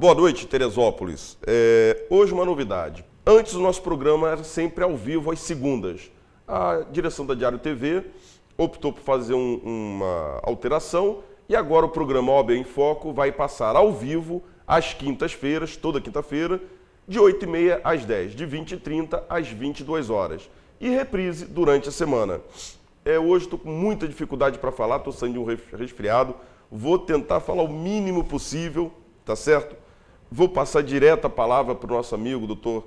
Boa noite, Teresópolis. Hoje uma novidade. Antes o nosso programa era sempre ao vivo às segundas. A direção da Diário TV optou por fazer uma alteração e agora o programa OAB em Foco vai passar ao vivo às quintas-feiras, toda quinta-feira, de 8h30 às 10h, de 20h30 às 22 horas. E reprise durante a semana. Hoje estou com muita dificuldade para falar, estou saindo de um resfriado. Vou tentar falar o mínimo possível, tá certo? Vou passar direto a palavra para o nosso amigo, doutor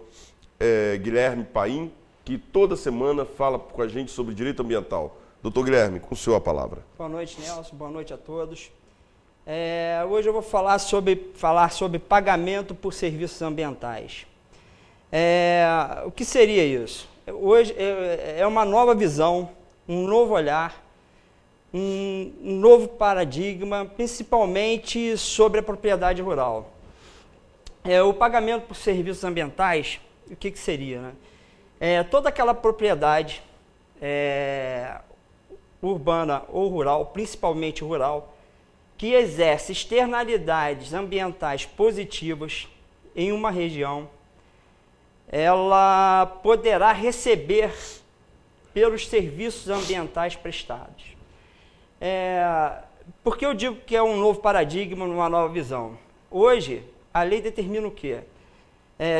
Guilherme Paim, que toda semana fala com a gente sobre direito ambiental. Doutor Guilherme, com o senhor a palavra. Boa noite, Nelson. Boa noite a todos. Hoje eu vou falar sobre pagamento por serviços ambientais. O que seria isso? Hoje é uma nova visão, um novo olhar, um novo paradigma, principalmente sobre a propriedade rural. O pagamento por serviços ambientais, o que seria, né? Toda aquela propriedade urbana ou rural, principalmente rural, que exerce externalidades ambientais positivas em uma região, ela poderá receber pelos serviços ambientais prestados. Por que eu digo que é um novo paradigma, uma nova visão? Hoje, a lei determina o quê?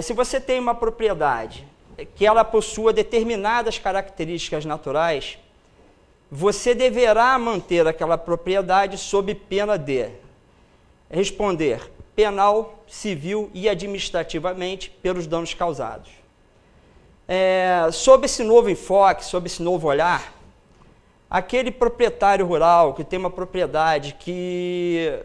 Se você tem uma propriedade que ela possua determinadas características naturais, você deverá manter aquela propriedade sob pena de responder penal, civil e administrativamente pelos danos causados. Sob esse novo enfoque, sob esse novo olhar, aquele proprietário rural que tem uma propriedade que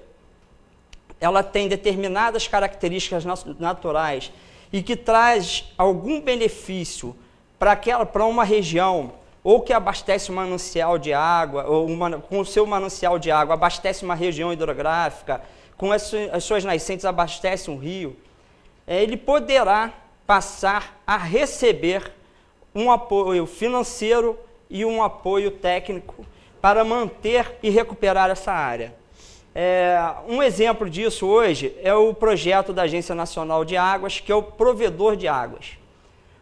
ela tem determinadas características naturais e que traz algum benefício para uma região, ou que abastece um manancial de água, ou com o seu manancial de água abastece uma região hidrográfica, com as suas nascentes abastece um rio, ele poderá passar a receber um apoio financeiro e um apoio técnico para manter e recuperar essa área. Um exemplo disso hoje é o projeto da Agência Nacional de Águas, que é o provedor de águas.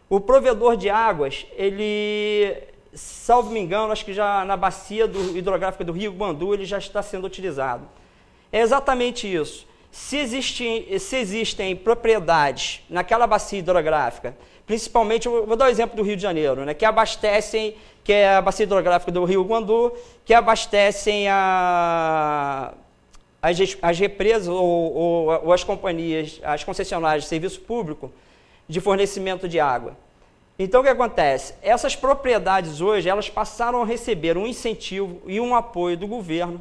O provedor de águas, ele, salvo me engano, acho que já na bacia hidrográfica do Rio Guandu, ele já está sendo utilizado. É exatamente isso. Se existem propriedades naquela bacia hidrográfica, principalmente, eu vou dar o exemplo do Rio de Janeiro, né, que é a bacia hidrográfica do Rio Guandu, que abastecem as represas ou as companhias, as concessionárias de serviço público de fornecimento de água. Então, o que acontece? Essas propriedades hoje, elas passaram a receber um incentivo e um apoio do governo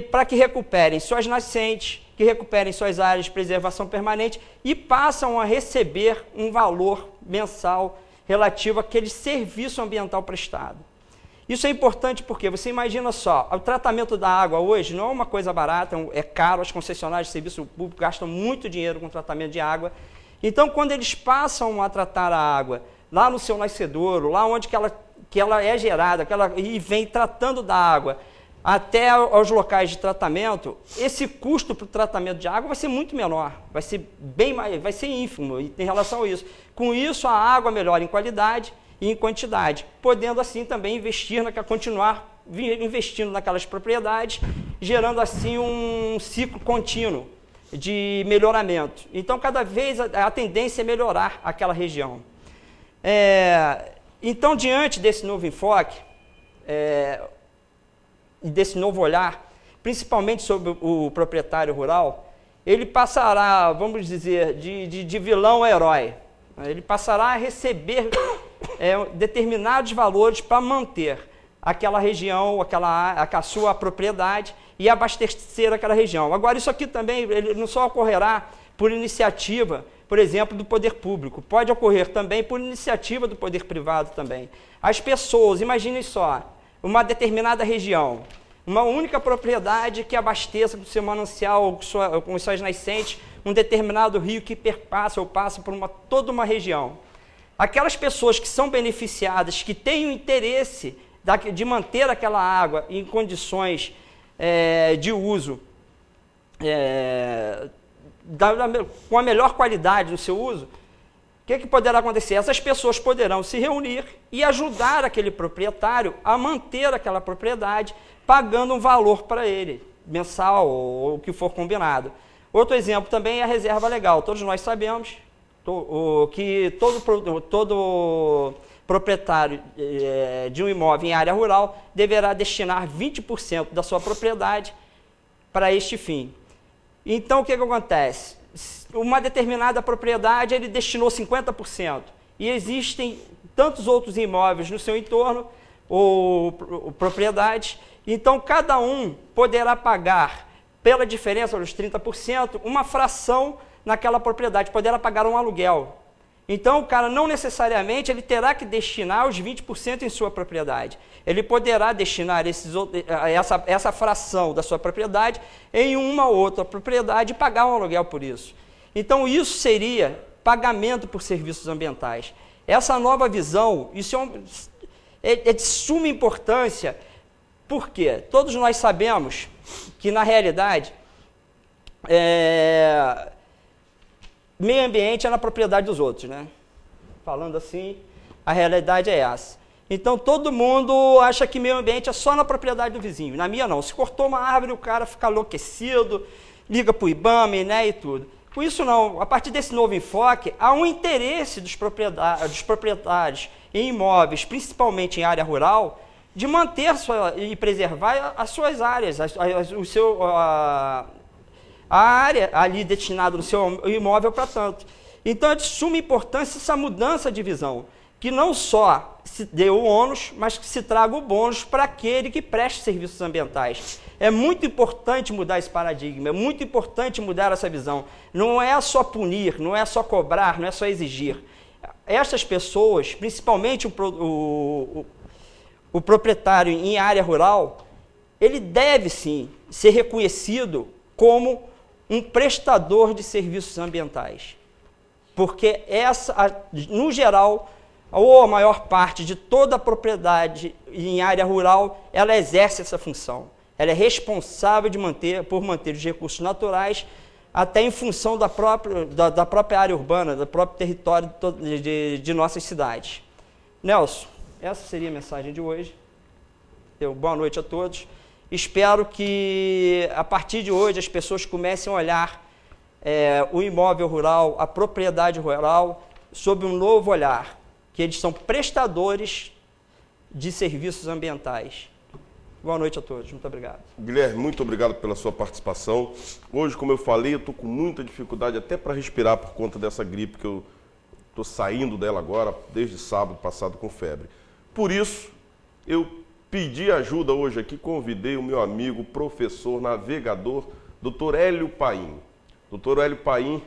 para que recuperem suas nascentes, que recuperem suas áreas de preservação permanente e passam a receber um valor mensal relativo àquele serviço ambiental prestado. Isso é importante porque você imagina só, o tratamento da água hoje não é uma coisa barata, é caro, as concessionárias de serviço público gastam muito dinheiro com tratamento de água. Então, quando eles passam a tratar a água lá no seu nascedouro, lá onde que ela é gerada, e vem tratando da água até aos locais de tratamento, esse custo para o tratamento de água vai ser muito menor, vai ser ínfimo em relação a isso. Com isso, a água melhora em qualidade e em quantidade, podendo assim também continuar investindo naquelas propriedades, gerando assim um ciclo contínuo de melhoramento. Então, cada vez a tendência é melhorar aquela região. Então, diante desse novo enfoque e desse novo olhar, principalmente sobre o proprietário rural, ele passará, vamos dizer, de vilão a herói. Ele passará a receber determinados valores para manter aquela região, a sua propriedade e abastecer aquela região. Agora, isso aqui também ele não só ocorrerá por iniciativa, por exemplo, do poder público, pode ocorrer também por iniciativa do poder privado também. As pessoas, imaginem só, uma determinada região, uma única propriedade que abasteça com seu manancial, com suas nascentes, um determinado rio que perpassa ou passa por toda uma região. Aquelas pessoas que são beneficiadas, que têm o interesse de manter aquela água em condições de uso com a melhor qualidade no seu uso, o que poderá acontecer? Essas pessoas poderão se reunir e ajudar aquele proprietário a manter aquela propriedade, pagando um valor para ele, mensal ou o que for combinado. Outro exemplo também é a reserva legal. Todos nós sabemos que todo proprietário de um imóvel em área rural deverá destinar 20% da sua propriedade para este fim. Então, o que acontece? Uma determinada propriedade, ele destinou 50%, e existem tantos outros imóveis no seu entorno, ou propriedades, então cada um poderá pagar, pela diferença dos 30%, uma fração naquela propriedade, poderá pagar um aluguel. Então, o cara não necessariamente ele terá que destinar os 20% em sua propriedade. Ele poderá destinar essa fração da sua propriedade em uma outra propriedade e pagar um aluguel por isso. Então, isso seria pagamento por serviços ambientais. Essa nova visão, isso é de suma importância, porque todos nós sabemos que, na realidade, meio ambiente é na propriedade dos outros, né? Falando assim, a realidade é essa. Então, todo mundo acha que meio ambiente é só na propriedade do vizinho. Na minha, não. Se cortou uma árvore, o cara fica enlouquecido, liga para o IBAMA, né, e tudo. Com isso, não. A partir desse novo enfoque, há um interesse dos proprietários em imóveis, principalmente em área rural, de manter e preservar as suas áreas, a área ali destinada no seu imóvel para tanto. Então, é de suma importância essa mudança de visão, que não só se dê o ônus, mas que se traga o bônus para aquele que preste serviços ambientais. É muito importante mudar esse paradigma, é muito importante mudar essa visão. Não é só punir, não é só cobrar, não é só exigir. Estas pessoas, principalmente o proprietário em área rural, ele deve sim ser reconhecido como um prestador de serviços ambientais. Porque no geral, ou a maior parte de toda a propriedade em área rural, ela exerce essa função. Ela é responsável por manter os recursos naturais, até em função da própria área urbana, do próprio território de nossas cidades. Nelson, essa seria a mensagem de hoje. Boa noite a todos. Espero que, a partir de hoje, as pessoas comecem a olhar o imóvel rural, a propriedade rural, sob um novo olhar, que eles são prestadores de serviços ambientais. Boa noite a todos. Muito obrigado. Guilherme, muito obrigado pela sua participação. Hoje, como eu falei, eu estou com muita dificuldade até para respirar por conta dessa gripe que eu estou saindo dela agora, desde sábado passado com febre. Por isso, eu pedi ajuda hoje aqui, convidei o meu amigo, professor, navegador, Dr. Hélio Paim. Dr. Hélio Paim,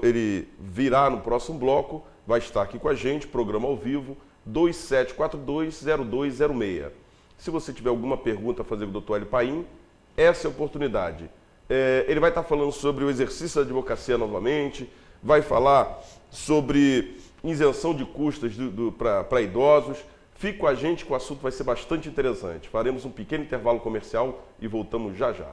ele virá no próximo bloco, vai estar aqui com a gente, programa ao vivo, 2742-0206. Se você tiver alguma pergunta a fazer com o Dr. Hélio Paim, essa é a oportunidade. Ele vai estar falando sobre o exercício da advocacia novamente, vai falar sobre isenção de custas para idosos. Fique com a gente, que o assunto vai ser bastante interessante. Faremos um pequeno intervalo comercial e voltamos já já.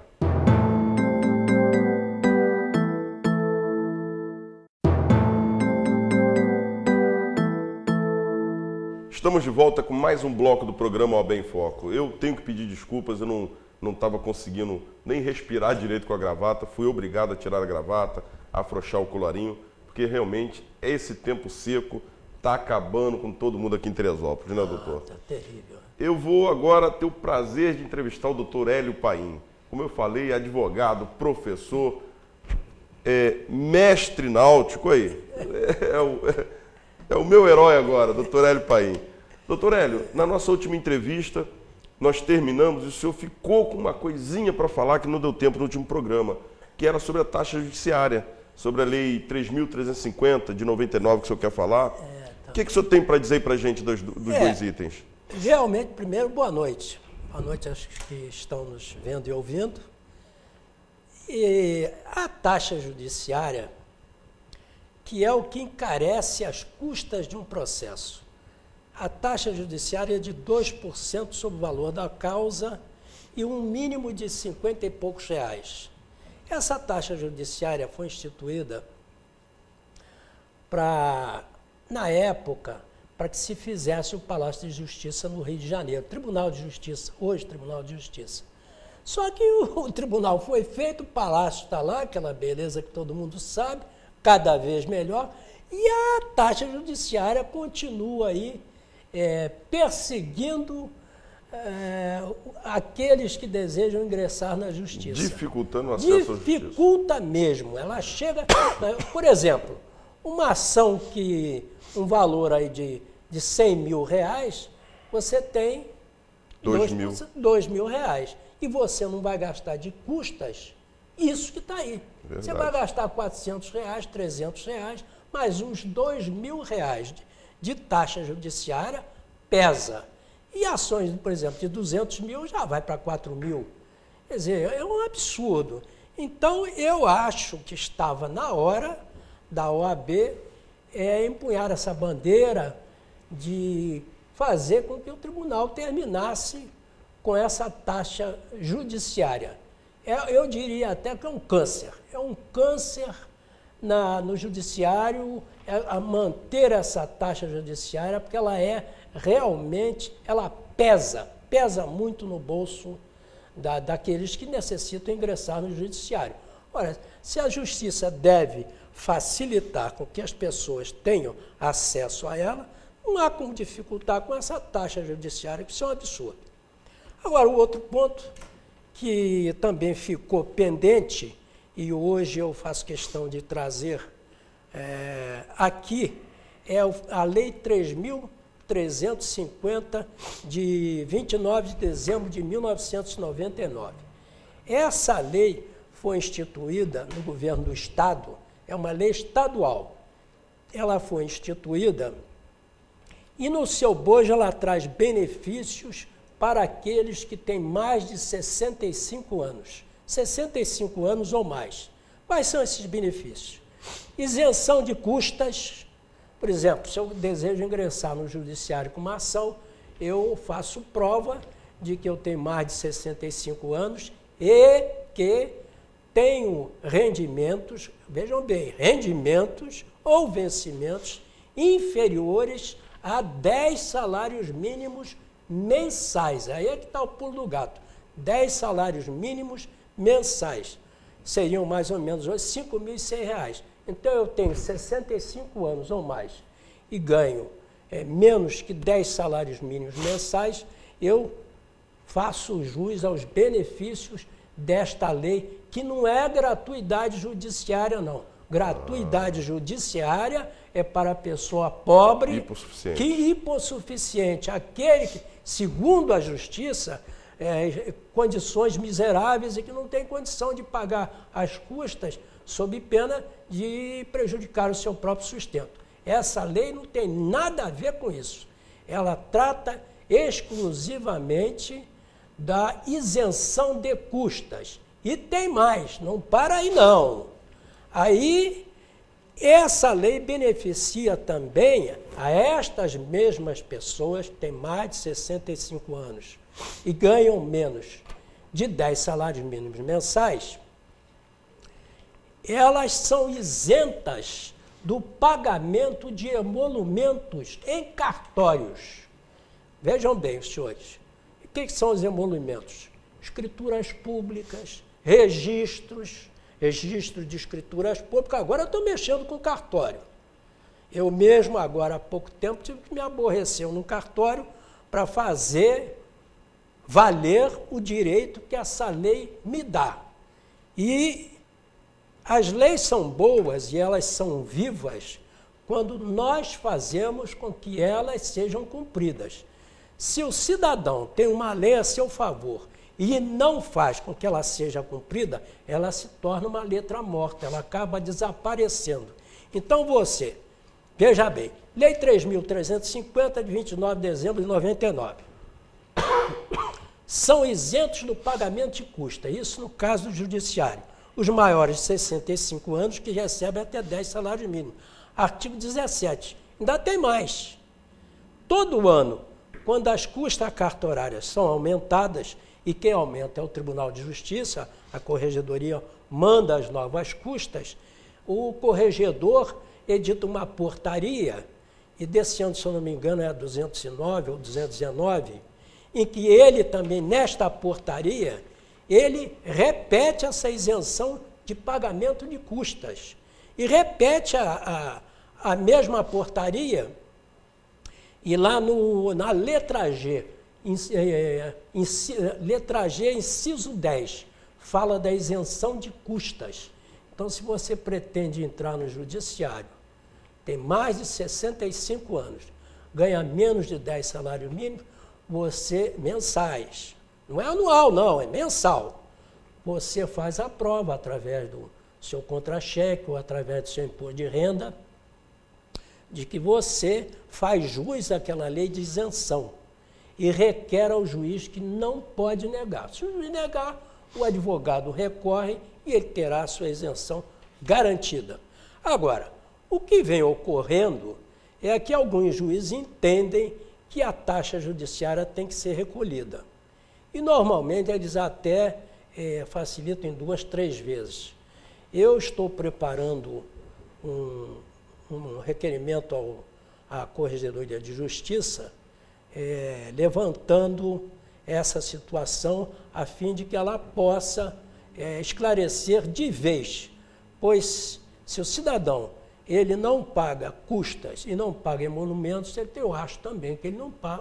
Estamos de volta com mais um bloco do programa OAB em Foco. Eu tenho que pedir desculpas, eu não estava conseguindo nem respirar direito com a gravata, fui obrigado a tirar a gravata, a afrouxar o colarinho, porque realmente esse tempo seco está acabando com todo mundo aqui em Teresópolis, né, doutor? Tá terrível. Eu vou agora ter o prazer de entrevistar o doutor Hélio Paim. Como eu falei, advogado, professor, mestre náutico aí. É o meu herói agora, doutor Hélio Paim. Doutor Hélio, na nossa última entrevista, nós terminamos e o senhor ficou com uma coisinha para falar que não deu tempo no último programa, que era sobre a taxa judiciária, sobre a lei 3.350 de 99 que o senhor quer falar. O que o senhor tem para dizer para a gente dos dois itens? Realmente, primeiro, boa noite. Boa noite aos que estão nos vendo e ouvindo. E a taxa judiciária, que é o que encarece as custas de um processo. A taxa judiciária é de 2% sobre o valor da causa e um mínimo de 50 e poucos reais. Essa taxa judiciária foi instituída na época, para que se fizesse o Palácio de Justiça no Rio de Janeiro, Tribunal de Justiça, hoje Tribunal de Justiça. Só que o tribunal foi feito, o palácio está lá, aquela beleza que todo mundo sabe, cada vez melhor, e a taxa judiciária continua aí perseguindo aqueles que desejam ingressar na justiça. Dificultando o acesso à justiça. Dificulta mesmo. Ela chega, por exemplo, uma ação que um valor aí de 100 mil reais, você tem 2 mil reais. E você não vai gastar de custas isso que está aí. Verdade. Você vai gastar 400 reais, 300 reais, mas uns 2 mil reais de taxa judiciária pesa. E ações, por exemplo, de 200 mil já vai para 4 mil. Quer dizer, é um absurdo. Então, eu acho que estava na hora da OAB empunhar essa bandeira de fazer com que o tribunal terminasse com essa taxa judiciária. Eu diria até que é um câncer. É um câncer no judiciário a manter essa taxa judiciária, porque ela realmente, ela pesa muito no bolso daqueles que necessitam ingressar no judiciário. Ora, se a justiça deve facilitar com que as pessoas tenham acesso a ela, não há como dificultar com essa taxa judiciária, que isso é um absurdo. Agora, o outro ponto que também ficou pendente, e hoje eu faço questão de trazer aqui, é a Lei 3.350, de 29 de dezembro de 1999. Essa lei foi instituída no governo do Estado, é uma lei estadual. Ela foi instituída e no seu bojo ela traz benefícios para aqueles que têm mais de 65 anos. 65 anos ou mais. Quais são esses benefícios? Isenção de custas. Por exemplo, se eu desejo ingressar no judiciário com uma ação, eu faço prova de que eu tenho mais de 65 anos e que tenho rendimentos, vejam bem, rendimentos ou vencimentos inferiores a 10 salários mínimos mensais. Aí é que está o pulo do gato. 10 salários mínimos mensais. Seriam mais ou menos hoje R$ 5.100. Então, eu tenho 65 anos ou mais e ganho menos que 10 salários mínimos mensais, eu faço jus aos benefícios desta lei, que não é gratuidade judiciária, não. Gratuidade judiciária é para a pessoa pobre, hipossuficiente, aquele que, segundo a justiça, condições miseráveis e que não tem condição de pagar as custas sob pena de prejudicar o seu próprio sustento. Essa lei não tem nada a ver com isso. Ela trata exclusivamente da isenção de custas. E tem mais, não para aí não. Aí, essa lei beneficia também a estas mesmas pessoas que têm mais de 65 anos e ganham menos de 10 salários mínimos mensais. Elas são isentas do pagamento de emolumentos em cartórios. Vejam bem, senhores, o que são os emolumentos? Escrituras públicas, registro de escrituras públicas. Agora eu estou mexendo com cartório. Eu mesmo, agora há pouco tempo, tive que me aborrecer num cartório para fazer valer o direito que essa lei me dá. E as leis são boas e elas são vivas quando nós fazemos com que elas sejam cumpridas. Se o cidadão tem uma lei a seu favor e não faz com que ela seja cumprida, ela se torna uma letra morta, ela acaba desaparecendo. Então você, veja bem, Lei 3.350 de 29 de dezembro de 99. São isentos do pagamento de custa, isso no caso do judiciário. Os maiores de 65 anos que recebem até 10 salários mínimos. Artigo 17. Ainda tem mais. Todo ano, quando as custas cartorárias são aumentadas e quem aumenta é o Tribunal de Justiça, a Corregedoria manda as novas custas, o corregedor edita uma portaria, e desse ano, se eu não me engano, é a 209 ou 219, em que ele também, nesta portaria, ele repete essa isenção de pagamento de custas. E repete a mesma portaria, e lá na letra G, letra G, inciso 10, fala da isenção de custas. Então, se você pretende entrar no judiciário, tem mais de 65 anos, ganha menos de 10 salários mínimos, você, mensais, não é anual não, é mensal, você faz a prova através do seu contra-cheque ou através do seu imposto de renda, de que você faz jus àquela lei de isenção e requer ao juiz que não pode negar. Se o juiz negar, o advogado recorre e ele terá a sua isenção garantida. Agora, o que vem ocorrendo é que alguns juízes entendem que a taxa judiciária tem que ser recolhida. E, normalmente, eles até facilitam em 2, 3 vezes. Eu estou preparando um requerimento à Corregedoria de Justiça, levantando essa situação a fim de que ela possa esclarecer de vez, pois se o cidadão ele não paga custas e não paga emolumentos, eu acho também que ele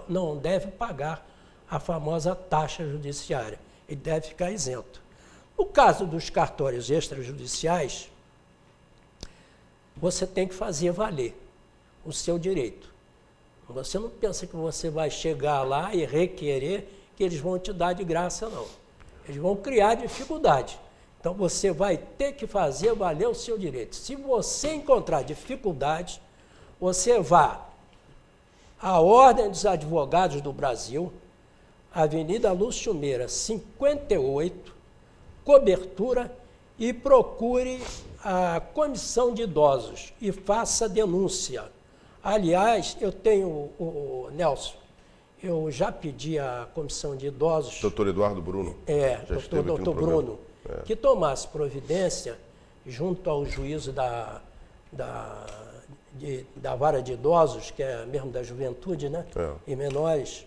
não deve pagar a famosa taxa judiciária, ele deve ficar isento. No caso dos cartórios extrajudiciais, você tem que fazer valer o seu direito. Você não pensa que você vai chegar lá e requerer que eles vão te dar de graça, não. Eles vão criar dificuldade. Então, você vai ter que fazer valer o seu direito. Se você encontrar dificuldade, você vá à Ordem dos Advogados do Brasil, Avenida Lúcio Meira, 58, cobertura, e procure a Comissão de Idosos e faça denúncia. Aliás, eu tenho, Nelson, eu já pedi à Comissão de Idosos... Doutor Eduardo Bruno. Doutor Bruno, que tomasse providência junto ao juízo da vara de idosos, que é mesmo da juventude, né? E menores,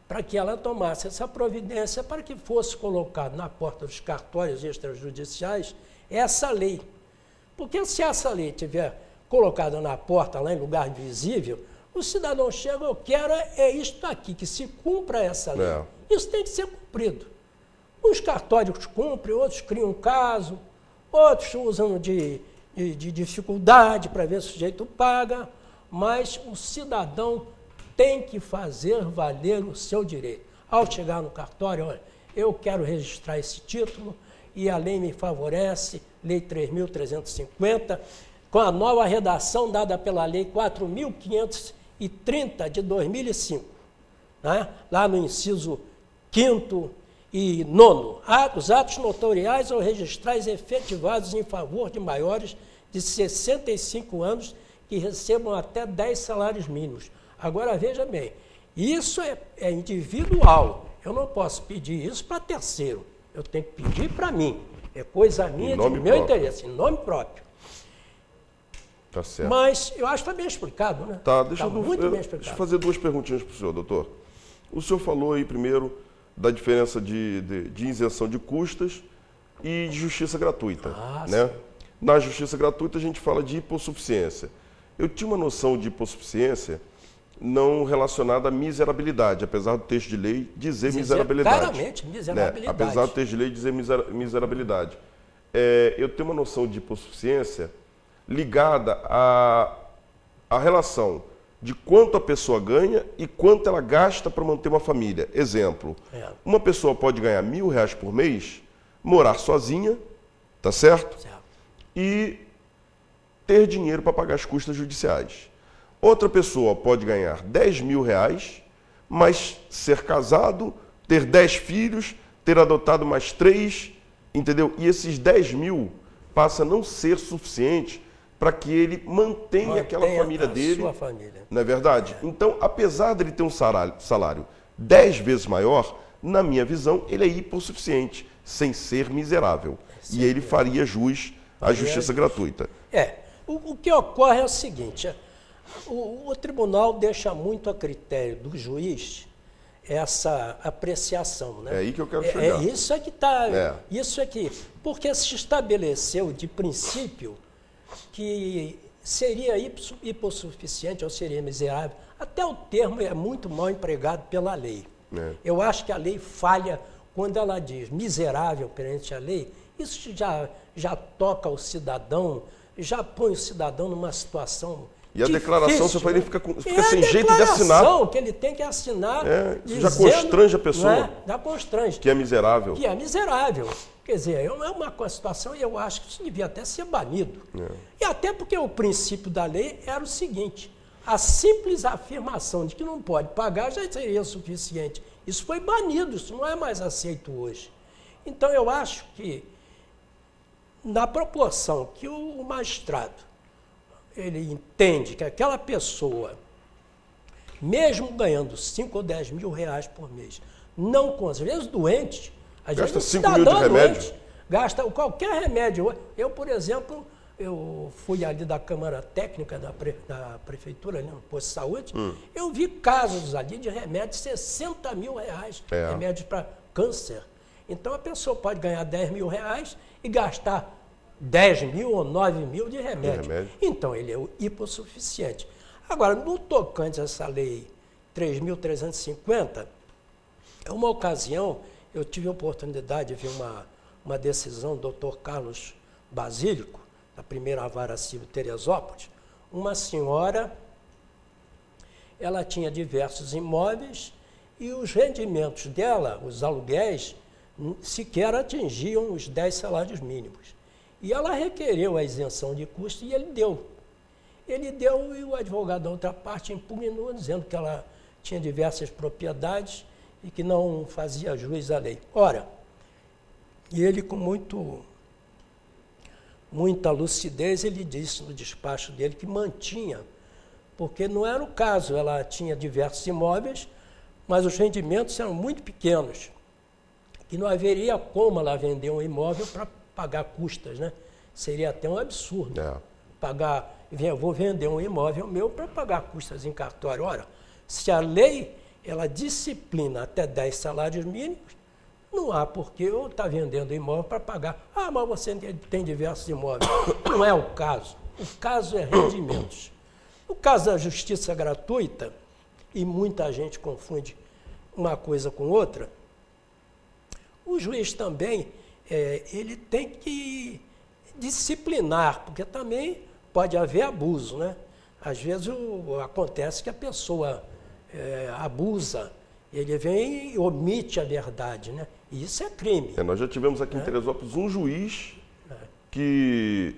para que ela tomasse essa providência para que fosse colocado na porta dos cartórios extrajudiciais essa lei. Porque se essa lei tiver colocada na porta, lá em lugar visível, o cidadão chega, eu quero isto aqui, que se cumpra essa lei. Isso tem que ser cumprido. Uns cartórios cumprem, outros criam um caso, outros usam de dificuldade para ver se o sujeito paga, mas o cidadão tem que fazer valer o seu direito. Ao chegar no cartório, olha, eu quero registrar esse título e a lei me favorece, Lei 3.350, com a nova redação dada pela Lei 4.530 de 2005, né? Lá no inciso 5º e 9º, os atos notoriais ou registrais efetivados em favor de maiores de 65 anos que recebam até 10 salários mínimos. Agora, veja bem, isso é individual. Eu não posso pedir isso para terceiro. Eu tenho que pedir para mim. É coisa minha, de meu interesse, em nome próprio. Tá certo. Mas eu acho que está bem explicado, né? Tá, muito bem explicado. Deixa eu fazer 2 perguntinhas para o senhor, doutor. O senhor falou aí primeiro da diferença de isenção de custas e de justiça gratuita. Né? Na justiça gratuita a gente fala de hipossuficiência. Eu tinha uma noção de hipossuficiência não relacionada à miserabilidade, apesar do texto de lei dizer miserabilidade. Claramente, miserabilidade. Né? Apesar do texto de lei dizer miserabilidade. Eu tenho uma noção de hipossuficiência ligada à relação de quanto a pessoa ganha e quanto ela gasta para manter uma família. Exemplo, uma pessoa pode ganhar R$1.000 por mês, morar sozinha, tá certo? E ter dinheiro para pagar as custas judiciais. Outra pessoa pode ganhar R$10.000, mas ser casado, ter 10 filhos, ter adotado mais 3, entendeu? E esses 10 mil passa a não ser suficiente para que ele mantenha aquela família dele. Sua família. Não é verdade? Então, apesar dele ter um salário 10 vezes maior, na minha visão, ele é hipossuficiente, sem ser miserável. E ele faria jus à justiça gratuita. O que ocorre é o seguinte, o tribunal deixa muito a critério do juiz essa apreciação, né? É aí que eu quero chegar. Isso é que está... Isso é que... Porque se estabeleceu de princípio que seria hipossuficiente ou seria miserável. Até o termo é muito mal empregado pela lei. Eu acho que a lei falha quando ela diz miserável perante a lei. Isso já toca o cidadão, já põe o cidadão numa situação e a difícil, declaração, você né? fica sem jeito de assinar. Que ele tem que assinar. Isso já constrange a pessoa. Já constrange. Que é miserável. Que é miserável. Quer dizer, é uma situação e eu acho que isso devia até ser banido. E até porque o princípio da lei era o seguinte, a simples afirmação de que não pode pagar já seria suficiente. Isso foi banido, isso não é mais aceito hoje. Então eu acho que, na proporção que o magistrado ele entende que aquela pessoa, mesmo ganhando 5 ou 10 mil reais por mês, não consegue, às vezes doente, às gasta vezes 5 mil de remédio. Gasta qualquer remédio. Eu, por exemplo, eu fui ali da Câmara Técnica da Prefeitura, ali no posto de saúde, eu vi casos ali de remédios, 60 mil reais, remédios para câncer. Então a pessoa pode ganhar 10 mil reais e gastar 10 mil ou 9 mil de remédio. Então ele é o hipossuficiente. Agora, no tocante a essa lei 3.350, é uma ocasião, eu tive a oportunidade de ver uma decisão do Dr. Carlos Basílico, da primeira vara civil de Teresópolis. Uma senhora, ela tinha diversos imóveis e os rendimentos dela, os aluguéis, sequer atingiam os 10 salários mínimos. E ela requereu a isenção de custo e ele deu. Ele deu e o advogado da outra parte impugnou, dizendo que ela tinha diversas propriedades e que não fazia jus à lei. Ora, e ele com muita lucidez, ele disse no despacho dele que mantinha, porque não era o caso, ela tinha diversos imóveis, mas os rendimentos eram muito pequenos, e não haveria como ela vender um imóvel para pagar custas, né? Seria até um absurdo. Vou vender um imóvel meu para pagar custas em cartório. Ora, se a lei ela disciplina até 10 salários mínimos, não há porque eu estar vendendo imóvel para pagar. Mas você tem diversos imóveis. Não é o caso. O caso é rendimentos. No caso da justiça gratuita, e muita gente confunde uma coisa com outra, o juiz também ele tem que disciplinar, porque também pode haver abuso, né? Às vezes acontece que a pessoa abusa, ele vem e omite a verdade, né? E isso é crime. Nós já tivemos aqui em Teresópolis um juiz que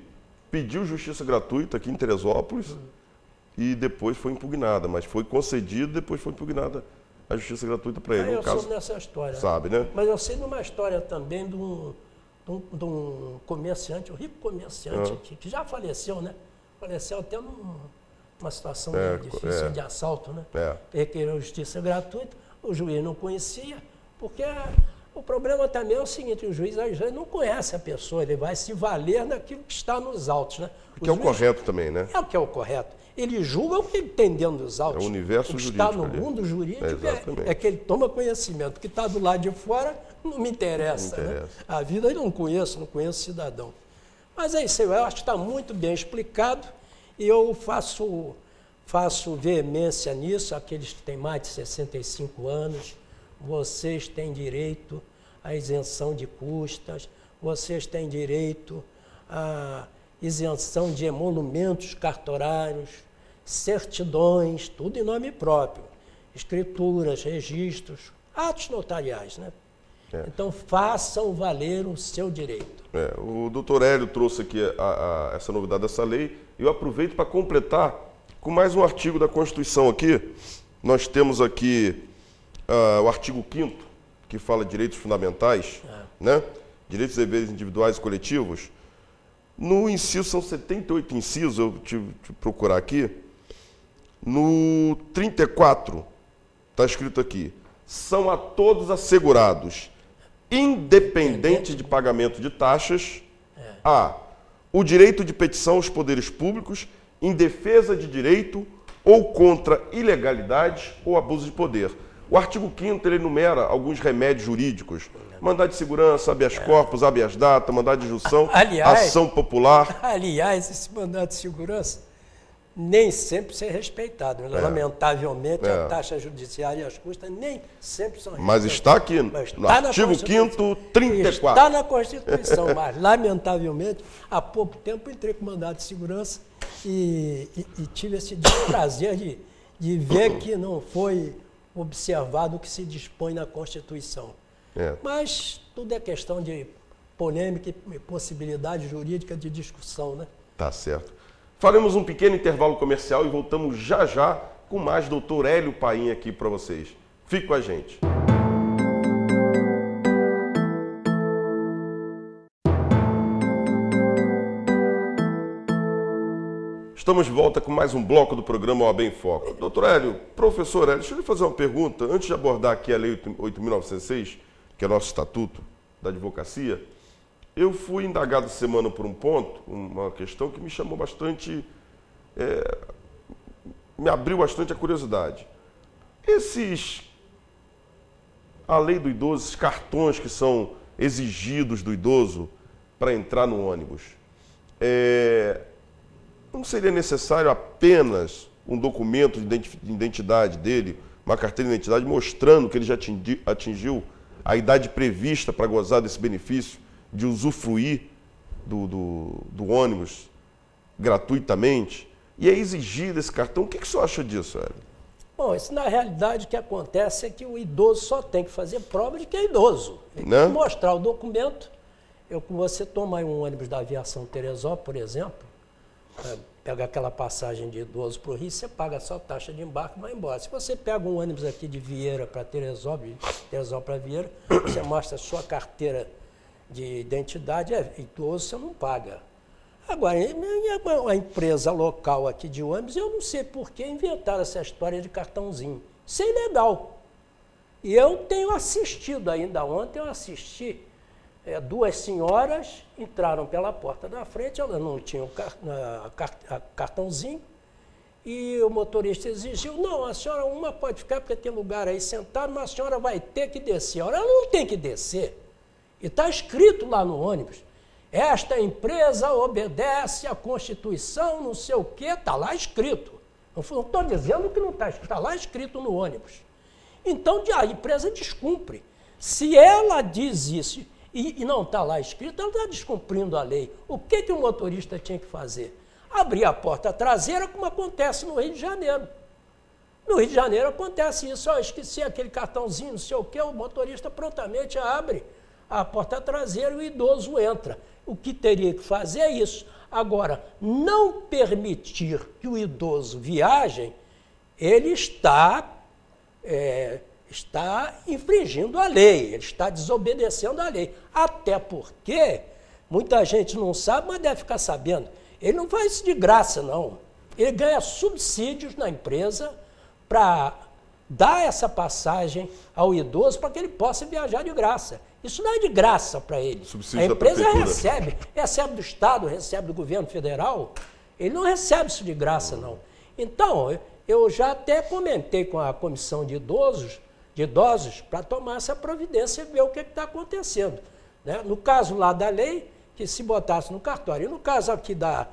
pediu justiça gratuita aqui em Teresópolis e depois foi impugnada, mas foi concedido, depois foi impugnada a justiça gratuita para ele. Eu sou nessa história. Sabe, né? Mas eu sei de uma história também de um comerciante, um rico comerciante que já faleceu, né? Faleceu até numa situação difícil de assalto, né? Requereu justiça gratuita, o juiz não conhecia, porque o problema também é o seguinte, o juiz às vezes não conhece a pessoa, ele vai se valer daquilo que está nos autos, né? Que é o correto também, né? É o que é o correto. Ele julga o que ele tem dentro dos autos. É o universo jurídico. O que está no mundo jurídico é que ele toma conhecimento. O que está do lado de fora não me interessa. Não interessa. Né? A vida eu não conheço cidadão. Mas é isso, eu acho que está muito bem explicado e eu faço veemência nisso, aqueles que têm mais de 65 anos, vocês têm direito à isenção de custas, vocês têm direito à isenção de emolumentos cartorários, certidões, tudo em nome próprio, escrituras, registros, atos notariais, né? Então façam valer o seu direito. O doutor Hélio trouxe aqui essa novidade dessa lei. Eu aproveito para completar com mais um artigo da Constituição aqui. Nós temos aqui o artigo 5º, que fala de direitos fundamentais, né? Direitos e deveres individuais e coletivos. No inciso, são 78 incisos, eu tive que procurar aqui. No 34, está escrito aqui: são a todos assegurados, independente de pagamento de taxas, a. o direito de petição aos poderes públicos em defesa de direito ou contra ilegalidades ou abuso de poder. O artigo 5º ele enumera alguns remédios jurídicos: mandado de segurança, habeas corpus, habeas data, mandado de injunção, ação popular. Aliás, esse mandado de segurança nem sempre é respeitado. Lamentavelmente, a taxa judiciária e as custas nem sempre são respeitadas. Mas está aqui, no artigo 5º, 34. Está na Constituição, mas, lamentavelmente, há pouco tempo entrei com mandado de segurança e tive esse prazer de ver que não foi observado o que se dispõe na Constituição. Mas tudo é questão de polêmica e possibilidade jurídica de discussão, né? Tá certo. Faremos um pequeno intervalo comercial e voltamos já já com mais Dr. Hélio Paim aqui para vocês. Fique com a gente. Estamos de volta com mais um bloco do programa OAB em Foco. Doutor Hélio, professor Hélio, deixa eu lhe fazer uma pergunta. Antes de abordar aqui a Lei 8.906, que é nosso estatuto da advocacia, eu fui indagado essa semana por um ponto, uma questão que me chamou bastante, me abriu bastante a curiosidade. A lei do idoso, esses cartões que são exigidos do idoso para entrar no ônibus, não seria necessário apenas um documento de identidade dele, uma carteira de identidade mostrando que ele já atingiu a idade prevista para gozar desse benefício de usufruir do ônibus gratuitamente, e é exigido esse cartão? O que o senhor acha disso, Hélio? Bom, isso na realidade o que acontece é que o idoso só tem que fazer prova de que é idoso. Ele tem que mostrar o documento. Você toma aí um ônibus da aviação Teresópolis, por exemplo, pega aquela passagem de idoso para o Rio, você paga só taxa de embarque e vai embora. Se você pega um ônibus aqui de Vieira para Teresópolis, Teresópolis para Vieira, você mostra a sua carteira de identidade, idoso você não paga. Agora, a empresa local aqui de ônibus, eu não sei por que inventaram essa história de cartãozinho. Isso é ilegal. E eu tenho assistido ainda ontem, eu assisti, duas senhoras entraram pela porta da frente, elas não tinham cartãozinho, e o motorista exigiu: não, a senhora uma pode ficar porque tem lugar aí sentado, mas a senhora vai ter que descer. Ela não tem que descer. E está escrito lá no ônibus: esta empresa obedece à Constituição, não sei o quê, está lá escrito. Não estou dizendo que não está escrito, está lá escrito no ônibus. Então a empresa descumpre. Se ela diz isso e não está lá escrito, ela está descumprindo a lei. O que o motorista tinha que fazer? Abrir a porta traseira, como acontece no Rio de Janeiro. No Rio de Janeiro acontece isso: esqueci aquele cartãozinho, não sei o quê, o motorista prontamente abre a porta traseira e o idoso entra. O que teria que fazer é isso. Agora, não permitir que o idoso viaje, ele está infringindo a lei, ele está desobedecendo a lei. Até porque, muita gente não sabe, mas deve ficar sabendo, ele não faz isso de graça, não. Ele ganha subsídios na empresa para dar essa passagem ao idoso para que ele possa viajar de graça. Isso não é de graça para ele. Subsídio a empresa recebe do Estado, recebe do governo federal. Ele não recebe isso de graça, não. Então, eu já até comentei com a comissão de idosos para tomar essa providência e ver o que está acontecendo. Né? No caso lá da lei, que se botasse no cartório. E no caso aqui da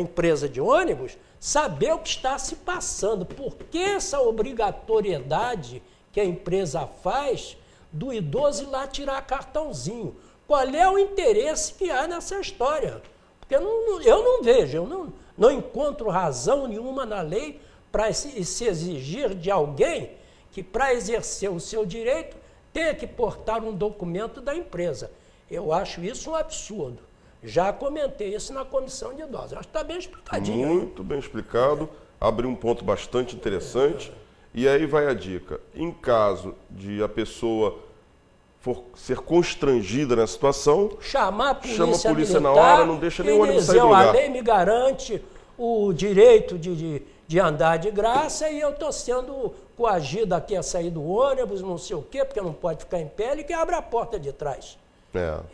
empresa de ônibus, saber o que está se passando. Por que essa obrigatoriedade que a empresa faz do idoso ir lá tirar cartãozinho? Qual é o interesse que há nessa história? Porque eu não vejo, eu não encontro razão nenhuma na lei para se exigir de alguém que, para exercer o seu direito, tenha que portar um documento da empresa. Eu acho isso um absurdo. Já comentei isso na comissão de idosos. Acho que está bem explicadinho. Muito bem explicado. Abriu um ponto bastante interessante. E aí vai a dica. Em caso de a pessoa for ser constrangida na situação, chama a polícia militar, na hora, não deixa nem o ônibus sair do lugar. A lei me garante o direito de de andar de graça e eu estou sendo coagido aqui a sair do ônibus, não sei o quê, porque não pode ficar em pé, ele que abre a porta de trás.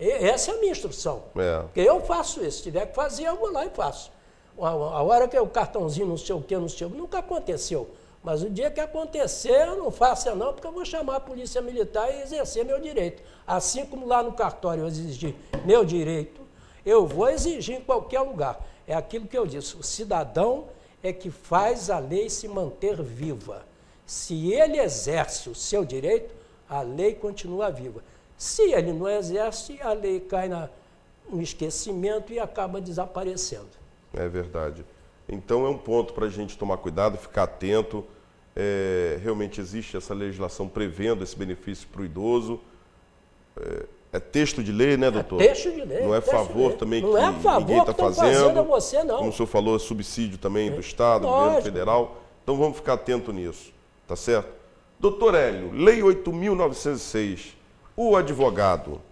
Essa é a minha instrução. Porque eu faço isso. Se tiver que fazer, eu vou lá e faço. A hora que o cartãozinho não sei o quê, nunca aconteceu. Mas o dia que acontecer, eu não faço não, porque eu vou chamar a polícia militar e exercer meu direito. Assim como lá no cartório eu exigi meu direito, eu vou exigir em qualquer lugar. É aquilo que eu disse, o cidadão é que faz a lei se manter viva. Se ele exerce o seu direito, a lei continua viva. Se ele não exerce, a lei cai no esquecimento e acaba desaparecendo. É verdade. Então é um ponto para a gente tomar cuidado, ficar atento. Realmente existe essa legislação prevendo esse benefício para o idoso. É texto de lei, né, doutor? É texto de lei. Não é favor também que ninguém está fazendo a você, não. Como o senhor falou, é subsídio também do Estado, do governo federal. Então vamos ficar atento nisso, tá certo? Doutor Hélio, Lei 8.906, o advogado.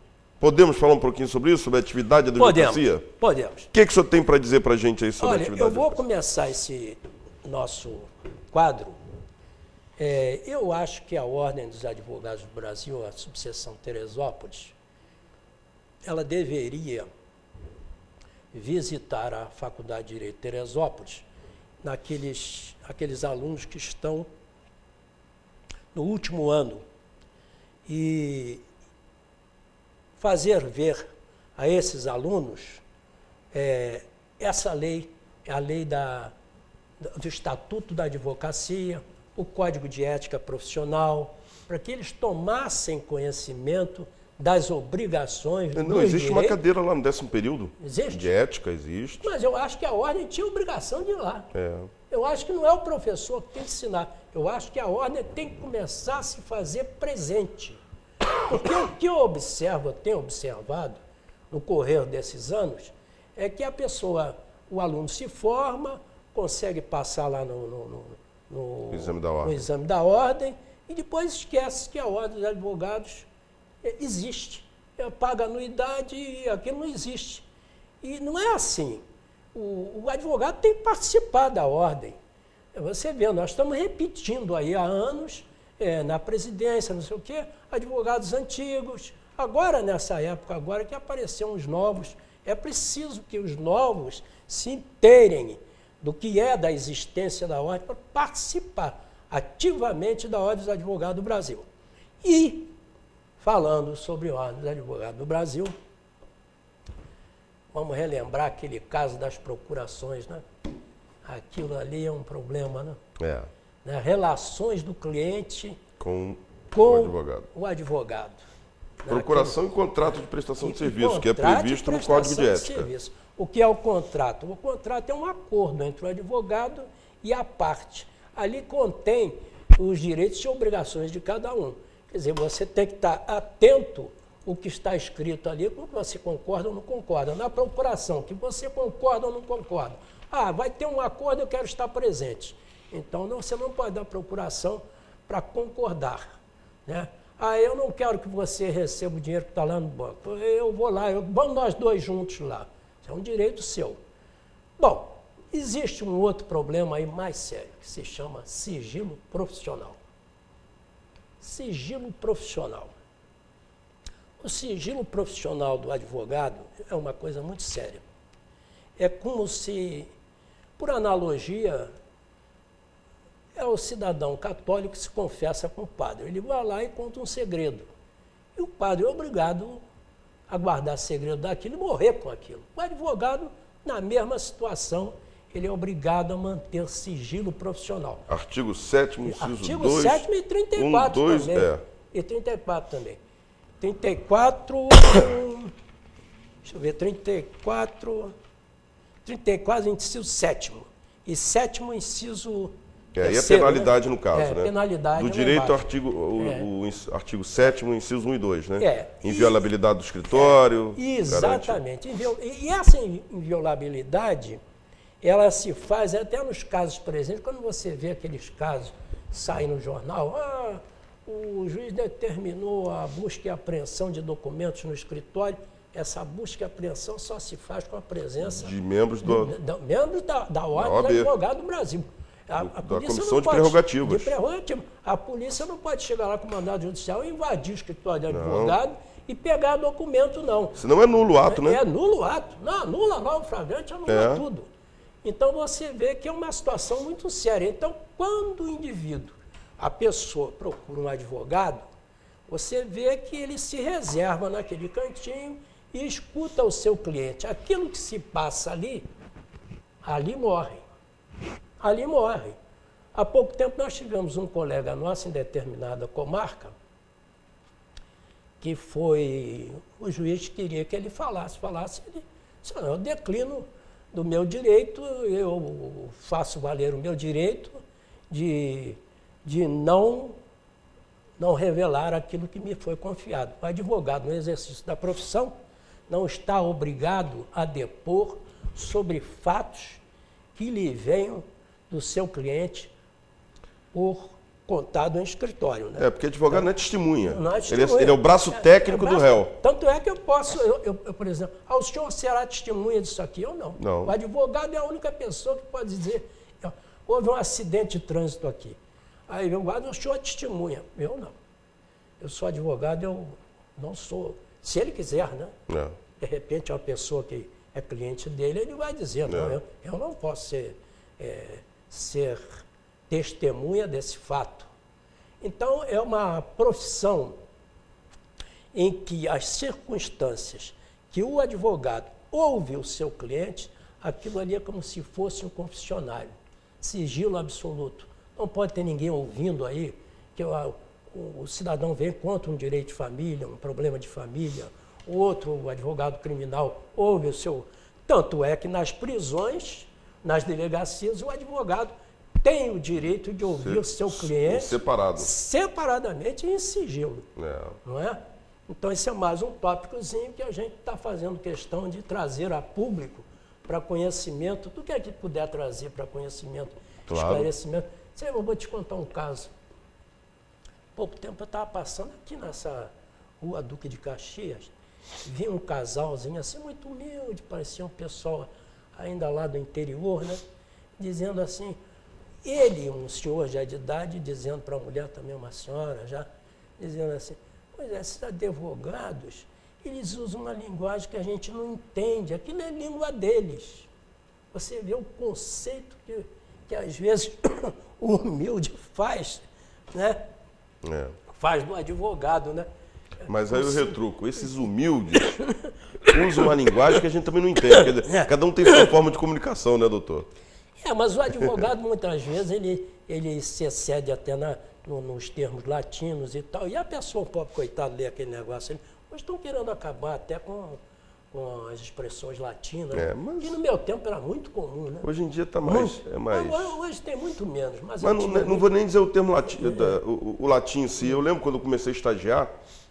Podemos falar um pouquinho sobre isso, sobre a atividade da advocacia? Podemos. O que o senhor tem para dizer para a gente aí sobre a atividade da advocacia? Eu vou começar esse nosso quadro. Eu acho que a Ordem dos Advogados do Brasil, a subseção Teresópolis, ela deveria visitar a Faculdade de Direito de Teresópolis, aqueles alunos que estão no último ano, e fazer ver a esses alunos essa lei, a lei do Estatuto da Advocacia, o Código de Ética Profissional, para que eles tomassem conhecimento das obrigações do direito. Não, existe uma cadeira lá no 10º período. Existe? De ética, existe. Mas eu acho que a ordem tinha obrigação de ir lá. Eu acho que não é o professor que tem que ensinar. Eu acho que a ordem tem que começar a se fazer presente. Porque o que eu tenho observado no correr desses anos, é que o aluno se forma, consegue passar lá no exame da ordem, e depois esquece que a Ordem dos Advogados existe. Paga anuidade e aquilo não existe. E não é assim. O advogado tem que participar da ordem. Você vê, nós estamos repetindo aí há anos, na presidência, não sei o quê, advogados antigos. Agora, nessa época, agora que apareceram os novos, é preciso que os novos se inteirem do que é da existência da ordem para participar ativamente da Ordem dos Advogados do Brasil. E, falando sobre a Ordem dos Advogados do Brasil, vamos relembrar aquele caso das procurações, né? Aquilo ali é um problema, né? Né? Relações do cliente com o advogado. Procuração e contrato de prestação de serviço, que é previsto no Código de Ética. O que é o contrato? O contrato é um acordo entre o advogado e a parte. Ali contém os direitos e obrigações de cada um. Quer dizer, você tem que estar atento ao que está escrito ali, com o que você concorda ou não concorda. Na procuração, que você concorda ou não concorda. Vai ter um acordo, eu quero estar presente. Então, você não pode dar procuração para concordar, né? Eu não quero que você receba o dinheiro que está lá no banco. Eu vou lá, vamos nós dois juntos lá. Isso é um direito seu. Bom, existe um outro problema aí mais sério, que se chama sigilo profissional. Sigilo profissional. O sigilo profissional do advogado é uma coisa muito séria. É como se, por analogia, é o cidadão católico que se confessa com o padre. Ele vai lá e conta um segredo. E o padre é obrigado a guardar segredo daquilo e morrer com aquilo. O advogado, na mesma situação, ele é obrigado a manter sigilo profissional. Artigo 7º, inciso Artigo 2. Artigo 7º e 34 2, também. E 34 também. 34, deixa eu ver, 34, inciso 7º. E 7º, inciso E a penalidade, né? No caso, né? Penalidade do direito, o artigo 7º, incisos 1 e 2, né? Inviolabilidade do escritório. Exatamente. E essa inviolabilidade, ela se faz até nos casos, por exemplo, quando você vê aqueles casos saem no jornal, o juiz determinou a busca e apreensão de documentos no escritório. Essa busca e apreensão só se faz com a presença de membros membros da Ordem do Advogado do Brasil. A da polícia Comissão não de pode, Prerrogativas. de prerrogativa. A polícia não pode chegar lá com mandado judicial e invadir o escritório de advogado e pegar documento, não. Senão é nulo o ato, né? É nulo o ato. Não, anula lá o flagrante, anula tudo. Então você vê que é uma situação muito séria. Então, quando o indivíduo, a pessoa procura um advogado, você vê que ele se reserva naquele cantinho e escuta o seu cliente. Aquilo que se passa ali morre. Ali morre. Há pouco tempo nós tivemos um colega nosso em determinada comarca, que foi, o juiz queria que ele falasse, ele disse, eu declino do meu direito, eu faço valer o meu direito de não revelar aquilo que me foi confiado. O advogado, no exercício da profissão, não está obrigado a depor sobre fatos que lhe venham do seu cliente por contado em escritório. Né? Porque advogado não é testemunha. Não é testemunha. Ele é o braço técnico do réu. Tanto é que eu posso, por exemplo, o senhor será testemunha disso aqui? Eu não. Não. O advogado é a única pessoa que pode dizer, houve um acidente de trânsito aqui. Aí o advogado, o senhor é testemunha. Eu não. Eu sou advogado, eu não sou. Se ele quiser, né? De repente, uma pessoa que é cliente dele, ele vai dizer, não, eu não posso ser testemunha desse fato. Então, é uma profissão em que as circunstâncias que o advogado ouve o seu cliente, aquilo ali é como se fosse um confessionário, sigilo absoluto. Não pode ter ninguém ouvindo aí que o cidadão vem contra um direito de família, um problema de família, o outro, o advogado criminal, ouve o seu... Tanto é que nas prisões, nas delegacias, o advogado tem o direito de ouvir o seu cliente separadamente e em sigilo. Não é? Então, esse é mais um tópicozinho que a gente está fazendo questão de trazer a público para conhecimento, do que é que puder trazer para conhecimento, esclarecimento. Eu vou te contar um caso. Há pouco tempo eu estava passando aqui nessa rua Duque de Caxias, vi um casalzinho assim, muito humilde, parecia um pessoal ainda lá do interior, né? Dizendo assim, ele, um senhor já de idade, dizendo para a mulher também, uma senhora já, dizendo assim, pois é, esses advogados, eles usam uma linguagem que a gente não entende, aquilo é língua deles. Você vê o conceito que às vezes o humilde faz, né? Faz do advogado, né? Mas aí eu retruco, esses humildes usam uma linguagem que a gente também não entende. Quer dizer, cada um tem sua forma de comunicação, né, doutor? Mas o advogado, muitas vezes, ele se excede até nos termos latinos e tal. E a pessoa, um pobre coitado, lê aquele negócio. Hoje estão querendo acabar até com as expressões latinas, que no meu tempo era muito comum, né? Hoje em dia está mais... Hoje tem muito menos. Mas não vou nem dizer o termo latim, o latim em si. Eu lembro quando eu comecei a estagiar,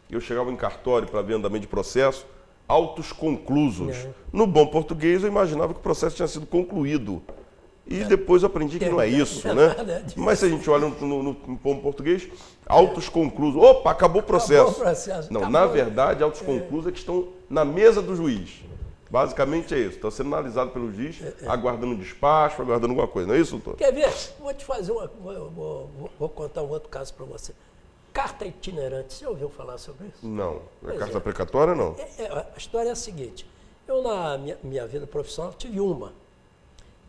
eu chegava em cartório para ver andamento de processo, autos conclusos. No bom português, eu imaginava que o processo tinha sido concluído. E depois eu aprendi que não é isso, né? Mas se a gente olha no bom português, autos conclusos. Opa, acabou o processo. Acabou o processo. Não, acabou. na verdade, autos conclusos é que estão na mesa do juiz. Basicamente é isso. Está sendo analisado pelo juiz, aguardando um despacho, aguardando alguma coisa. Não é isso, doutor? Quer ver? Vou te fazer vou contar um outro caso para você. Carta itinerante. Você ouviu falar sobre isso? Não. Carta precatória, não? A história é a seguinte. Eu, na minha vida profissional, tive uma.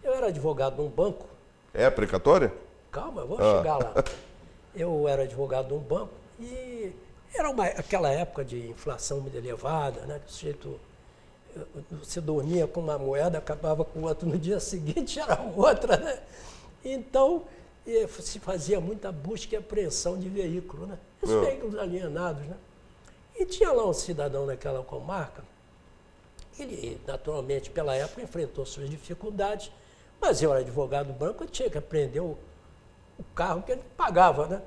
Eu era advogado num banco. É precatória? Calma, eu vou chegar lá. Eu era advogado num banco e era aquela época de inflação muito elevada, né? Que o sujeito, você dormia com uma moeda, acabava com outra no dia seguinte, era outra, né? Então, se fazia muita busca e apreensão de veículo, né? Os veículos alienados, né? E tinha lá um cidadão naquela comarca, ele, naturalmente, pela época, enfrentou suas dificuldades, mas eu era advogado do banco, eu tinha que apreender o carro que ele pagava, né?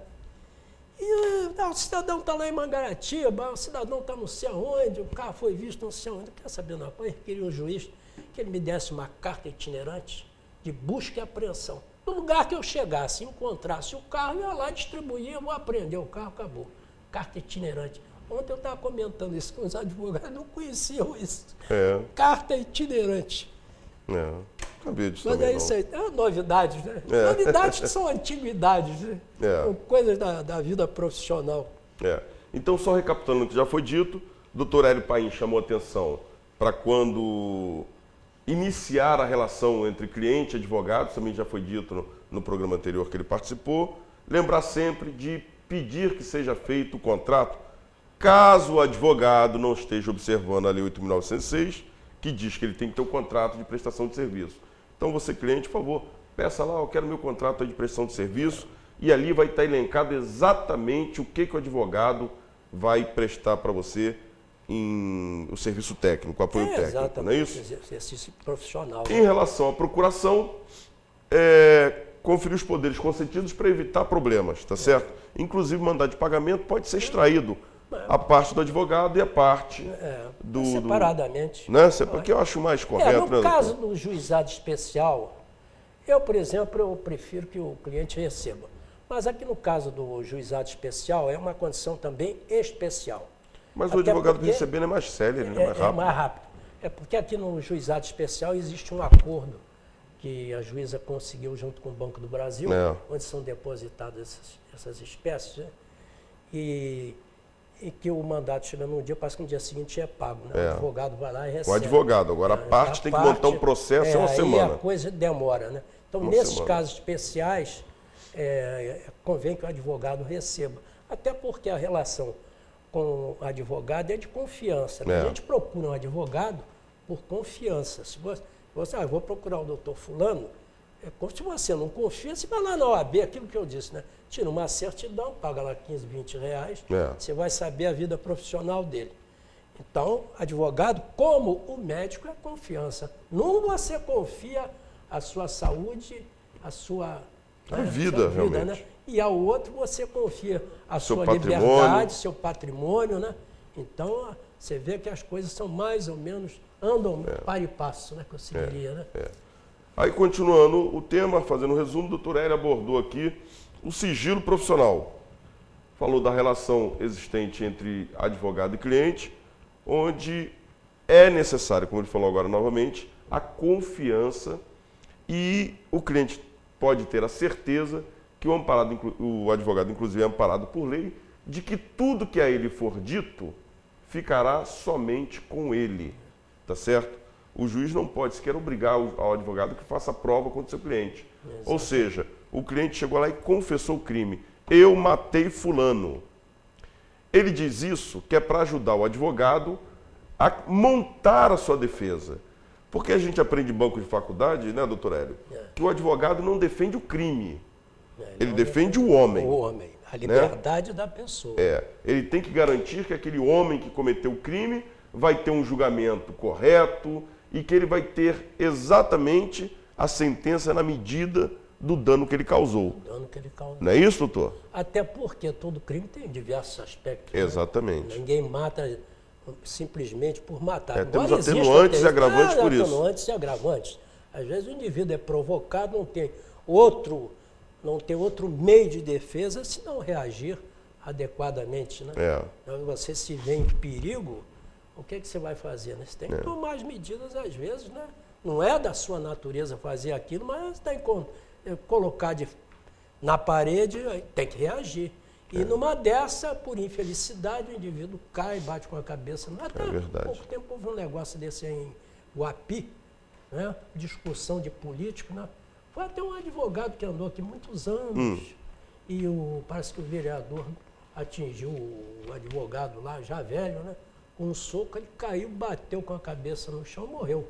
E o cidadão está lá em Mangaratiba, o cidadão está não sei aonde, o carro foi visto não sei aonde. Quer saber uma coisa? Eu queria um juiz que ele me desse uma carta itinerante de busca e apreensão. No lugar que eu chegasse, encontrasse o carro, eu ia lá distribuir, eu vou apreender o carro, acabou. Carta itinerante. Ontem eu estava comentando isso com os advogados, não conheciam isso. Carta itinerante. Sabia disso Mas também, é isso aí, novidades, né? Novidades que são antiguidades, né? São coisas da vida profissional. Então, só recapitulando o que já foi dito, o doutor Hélio Paim chamou atenção para quando iniciar a relação entre cliente e advogado, também já foi dito no programa anterior que ele participou. Lembrar sempre de pedir que seja feito o contrato, caso o advogado não esteja observando a Lei 8.906, que diz que ele tem que ter um contrato de prestação de serviço. Então, você cliente, por favor, peça lá, eu quero meu contrato de prestação de serviço, e ali vai estar elencado exatamente o que o advogado vai prestar para você em o serviço técnico, o apoio técnico, exatamente, não é isso? Exercício profissional. Em relação à procuração, conferir os poderes consentidos para evitar problemas, tá certo? Inclusive, mandado de pagamento pode ser extraído a parte do advogado e a parte separadamente. Né? Porque eu acho mais correto. No caso do juizado especial, eu, por exemplo, eu prefiro que o cliente receba. Mas aqui no caso do juizado especial, é uma condição também especial. Mas o advogado recebendo é mais célere, né? Mais rápido. É mais rápido. É porque aqui no juizado especial existe um acordo que a juíza conseguiu junto com o Banco do Brasil, onde são depositadas essas espécies, né? E que o mandato chega num dia, parece que no dia seguinte é pago, né? O advogado vai lá e recebe. O advogado, agora a parte tem que montar um processo em uma semana. Aí a coisa demora, né? Então, nesses casos especiais, convém que o advogado receba. Até porque a relação com o advogado é de confiança, né? A gente procura um advogado por confiança. Se você eu vou procurar o doutor fulano, como se você não confia, você vai lá na OAB, aquilo que eu disse, né? Tira uma certidão, paga lá 15, 20 reais, você vai saber a vida profissional dele. Então, advogado, como o médico, é confiança. Num você confia a sua saúde, a sua vida, realmente. Né? E ao outro você confia a sua liberdade, seu patrimônio, né? Então, você vê que as coisas são mais ou menos, andam par e passo, né? Que eu seguiria, né? Aí, continuando o tema, fazendo um resumo, o doutor Hélio abordou aqui o sigilo profissional. Falou da relação existente entre advogado e cliente, onde é necessário, como ele falou agora novamente, a confiança, e o cliente pode ter a certeza que o advogado, inclusive, é amparado por lei, de que tudo que a ele for dito ficará somente com ele, tá certo? O juiz não pode sequer obrigar ao advogado que faça a prova contra o seu cliente. Exato. Ou seja, o cliente chegou lá e confessou o crime. Eu matei fulano. Ele diz isso que é para ajudar o advogado a montar a sua defesa. Porque a gente aprende em banco de faculdade, né, doutor Hélio, que o advogado não defende o crime. Ele defende o homem. O homem, a liberdade, né, da pessoa. Ele tem que garantir que aquele homem que cometeu o crime vai ter um julgamento correto e que ele vai ter exatamente a sentença na medida do dano que ele causou. Não é isso, doutor? Até porque todo crime tem diversos aspectos. Exatamente. Né? Ninguém mata simplesmente por matar. Temos atenuantes e agravantes por isso. Atenuantes e agravantes. Às vezes o indivíduo é provocado, não tem outro meio de defesa se não reagir adequadamente. Né? Então, você se vê em perigo, o que você vai fazer? Né? Você tem que tomar as medidas, às vezes, né? Não é da sua natureza fazer aquilo, mas tem que colocar na parede, tem que reagir. E numa dessa, por infelicidade, o indivíduo cai, bate com a cabeça. Até há pouco tempo houve um negócio desse em Guapi, né? Discussão de político, né? Foi até um advogado que andou aqui muitos anos e parece que o vereador atingiu o advogado lá, já velho, né? Com um soco, ele caiu, bateu com a cabeça no chão e morreu.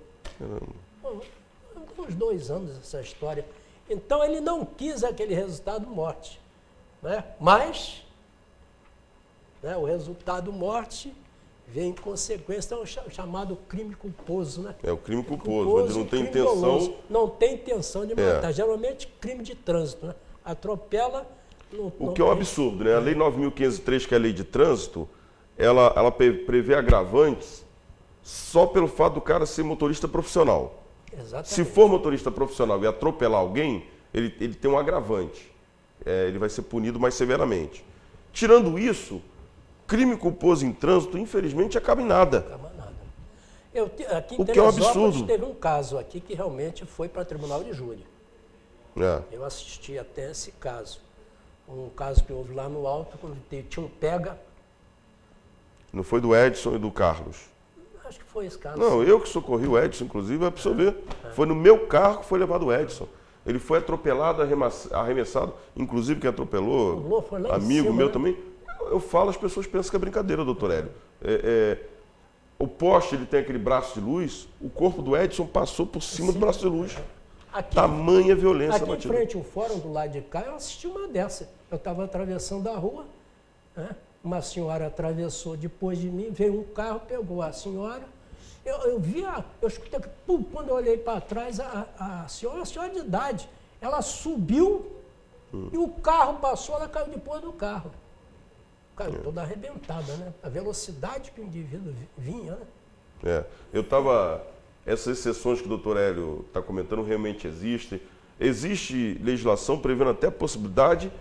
Bom, uns 2 anos essa história. Então ele não quis aquele resultado morte. Né? Mas, né, o resultado morte vem em consequência, é o chamado crime culposo. Né? É o crime culposo, onde não tem intenção. Doloso, não tem intenção de matar. Geralmente crime de trânsito. Né? Atropela. O que é um absurdo, né? A Lei 9.503, que é a lei de trânsito, ela prevê agravantes só pelo fato do cara ser motorista profissional. Exatamente. Se for motorista profissional e atropelar alguém, ele tem um agravante. Ele vai ser punido mais severamente. Tirando isso, crime culposo em trânsito, infelizmente, acaba em nada. Acaba nada. Aqui em O que é um Teresópolis absurdo. teve um caso aqui que realmente foi para tribunal de júri. É. Eu assisti até esse caso. Um caso que houve lá no alto, quando tinha um pega. Não foi do Edson e do Carlos. Acho que foi esse caso. Não, eu que socorri o Edson, inclusive, vai absorver. Foi no meu carro que foi levado o Edson. Ele foi atropelado, arremessado. Inclusive, quem atropelou, Pulou, foi lá em amigo cima, meu né? também. Eu falo, as pessoas pensam que é brincadeira, doutor Hélio. O poste, ele tem aquele braço de luz, o corpo do Edson passou por cima do braço de luz. Aqui, Tamanha violência aqui da em batida. frente, o fórum do lado de cá, eu assisti uma dessa. Eu estava atravessando a rua, né? Uma senhora atravessou depois de mim, veio um carro, pegou a senhora. Eu escutei, pum, quando eu olhei para trás, a senhora de idade, ela subiu e o carro passou, ela caiu depois do carro. Caiu toda arrebentada, né? A velocidade que o indivíduo vinha, né? Eu estava... Essas exceções que o doutor Hélio está comentando realmente existem. Existe legislação prevendo até a possibilidade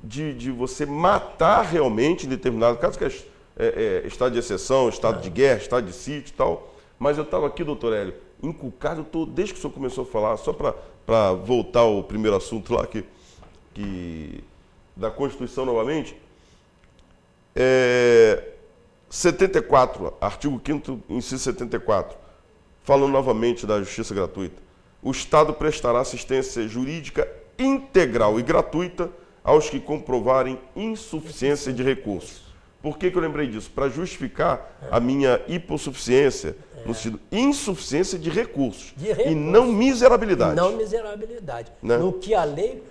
de você matar realmente em determinado caso, que é estado de exceção, estado de guerra, estado de sítio e tal. Mas eu estava aqui, doutor Hélio, encucado, desde que o senhor começou a falar, só para voltar ao primeiro assunto lá, da Constituição novamente, 74, artigo 5º, inciso 74, falando novamente da justiça gratuita. O Estado prestará assistência jurídica integral e gratuita aos que comprovarem insuficiência de recursos. Por que eu lembrei disso? Para justificar a minha hipossuficiência, no sentido insuficiência de recursos, e não miserabilidade. Não miserabilidade. Né? No que a lei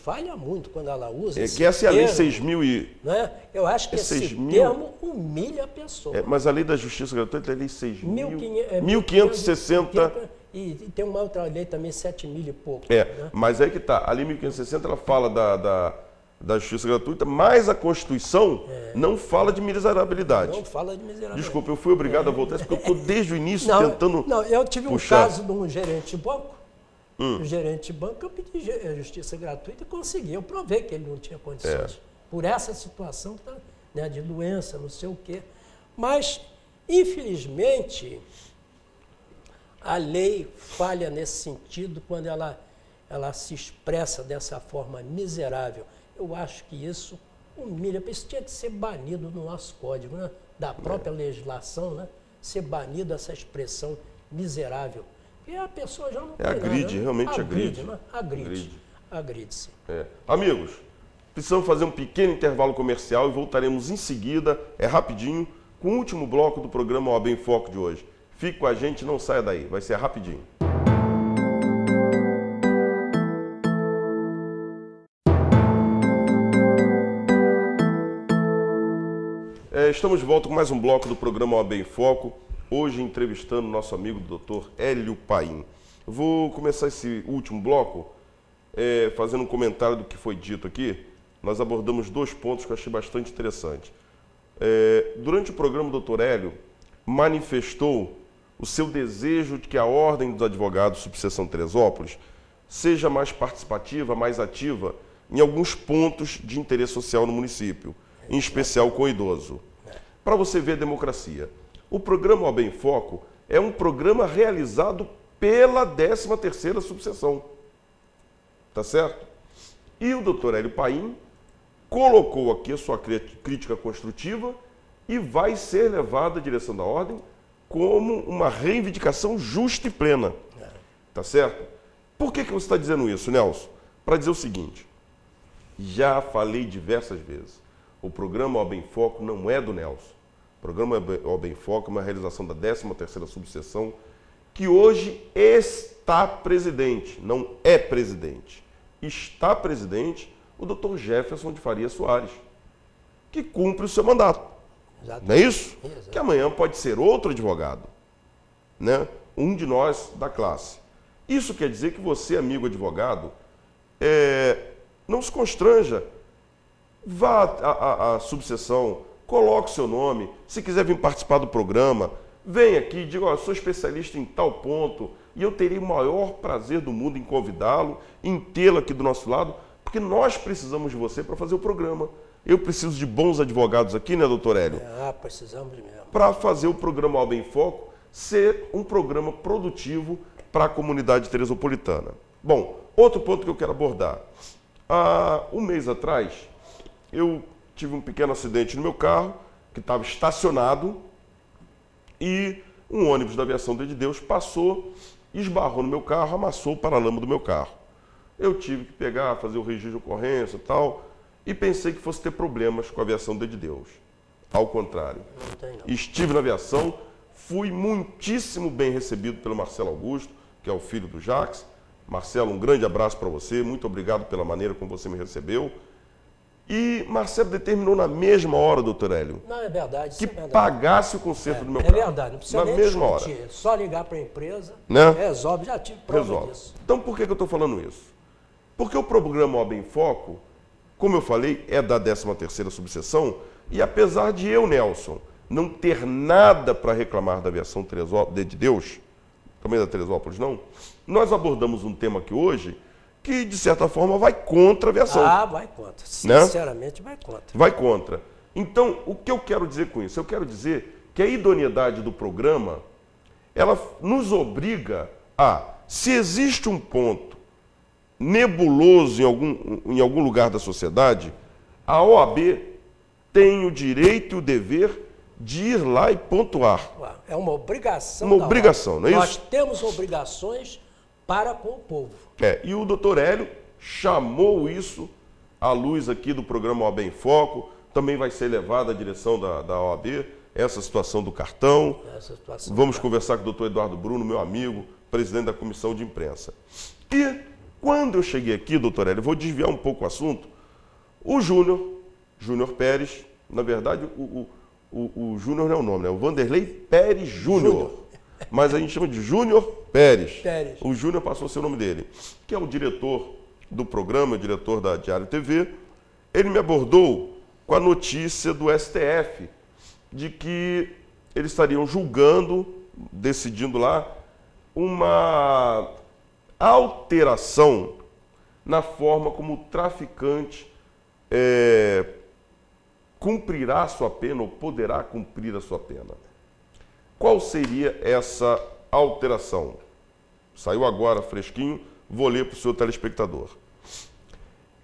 falha muito quando ela usa esse que essa é a lei termo, 6.000 e... né? Eu acho que esse 6.000. termo humilha a pessoa. mas a lei da justiça gratuita é a lei 6.000... 1560... E tem uma outra lei também, 7.000 e pouco. Né? Mas aí que está. A lei 1560 ela fala da justiça gratuita, mas a Constituição não fala de miserabilidade. Não fala de miserabilidade. Desculpa, eu fui obrigado a voltar, porque eu estou desde o início tentando Não, eu tive puxar. um caso de um gerente de banco. O gerente de banco, eu pedi justiça gratuita e consegui. Eu provei que ele não tinha condições. Por essa situação, né, de doença, não sei o quê. Mas, infelizmente, a lei falha nesse sentido quando ela se expressa dessa forma miserável. Eu acho que isso humilha. Isso tinha que ser banido no nosso código, né? Da própria legislação, né? Ser banido essa expressão miserável. E a pessoa já não tem agride, nada, né? realmente agride. Né? Agride-se. Amigos, precisamos fazer um pequeno intervalo comercial e voltaremos em seguida, rapidinho, com o último bloco do programa OAB em Foco de hoje. Fique com a gente, não saia daí, vai ser rapidinho. Estamos de volta com mais um bloco do programa OAB em Foco, hoje entrevistando nosso amigo Dr. Hélio Paim. Vou começar esse último bloco fazendo um comentário do que foi dito aqui. Nós abordamos 2 pontos que eu achei bastante interessante. Durante o programa, o Dr. Hélio manifestou o seu desejo de que a Ordem dos Advogados Subseção Teresópolis seja mais participativa, mais ativa em alguns pontos de interesse social no município, em especial com o idoso. Para você ver a democracia, o programa OAB em Foco é um programa realizado pela 13ª subseção. Tá certo? E o Dr. Hélio Paim colocou aqui a sua crítica construtiva e vai ser levada à direção da Ordem como uma reivindicação justa e plena. Tá certo? Por que você está dizendo isso, Nelson? Para dizer o seguinte, já falei diversas vezes, o programa OAB em Foco não é do Nelson. O programa OAB em Foco é uma realização da 13ª subseção, que hoje está presidente, não é presidente. Está presidente o Dr. Jefferson de Faria Soares, que cumpre o seu mandato. Exatamente. Não é isso? Exatamente. Que amanhã pode ser outro advogado, né? Um de nós da classe. Isso quer dizer que você, amigo advogado, não se constranja. Vá à subseção, coloque o seu nome. Se quiser vir participar do programa, vem aqui e diga, eu sou especialista em tal ponto e eu terei o maior prazer do mundo em convidá-lo, em tê-lo aqui do nosso lado, porque nós precisamos de você para fazer o programa. Eu preciso de bons advogados aqui, né, doutor Hélio? Precisamos mesmo. Para fazer o programa OAB em Foco ser um programa produtivo para a comunidade teresopolitana. Bom, outro ponto que eu quero abordar. Há um mês atrás, eu tive um pequeno acidente no meu carro, que estava estacionado, e um ônibus da Aviação Dia de Deus passou, esbarrou no meu carro, amassou o paralama do meu carro. Eu tive que pegar, fazer o registro de ocorrência e tal, e pensei que fosse ter problemas com a Aviação Dia de Deus. Ao contrário. Não tem, não. Estive na aviação, fui muitíssimo bem recebido pelo Marcelo Augusto, que é o filho do Jacques. Marcelo, um grande abraço para você, muito obrigado pela maneira como você me recebeu. E Marcelo determinou na mesma hora, doutor Hélio, Não, é verdade. que Isso é verdade. pagasse o conserto do meu É carro. verdade, não precisa na nem mesma hora. discutir. É só ligar para a empresa, Né? resolve, já tive prova Resolve. disso. Então, por que eu estou falando isso? Porque o programa OAB em Foco, como eu falei, é da 13ª subseção, e apesar de eu, Nelson, não ter nada para reclamar da aviação de Deus, também da Teresópolis não, nós abordamos um tema aqui hoje que, de certa forma, vai contra a aviação. Ah, vai contra. Né? Sinceramente, vai contra. Vai contra. Então, o que eu quero dizer com isso? Eu quero dizer que a idoneidade do programa, ela nos obriga a, se existe um ponto nebuloso em algum lugar da sociedade, a OAB tem o direito e o dever de ir lá e pontuar. É uma obrigação. Uma da obrigação, OAB. não é Nós isso? temos obrigações para com o povo. E o doutor Hélio chamou isso à luz aqui do programa OAB em Foco, também vai ser levada à direção da OAB, essa situação do cartão. Essa situação. Vamos conversar com o doutor Eduardo Bruno, meu amigo, presidente da comissão de imprensa. E quando eu cheguei aqui, doutor Hélio, eu vou desviar um pouco o assunto, o Júnior Pérez, na verdade, o Júnior não é o nome, né? O Vanderlei Pérez Júnior. Mas a gente chama de Júnior Pérez. O Júnior passou a ser o nome dele, que é o diretor do programa, o diretor da Diário TV. Ele me abordou com a notícia do STF de que eles estariam julgando, decidindo lá, uma alteração na forma como o traficante cumprirá a sua pena ou poderá cumprir a sua pena. Qual seria essa alteração? Saiu agora fresquinho, vou ler para o seu telespectador.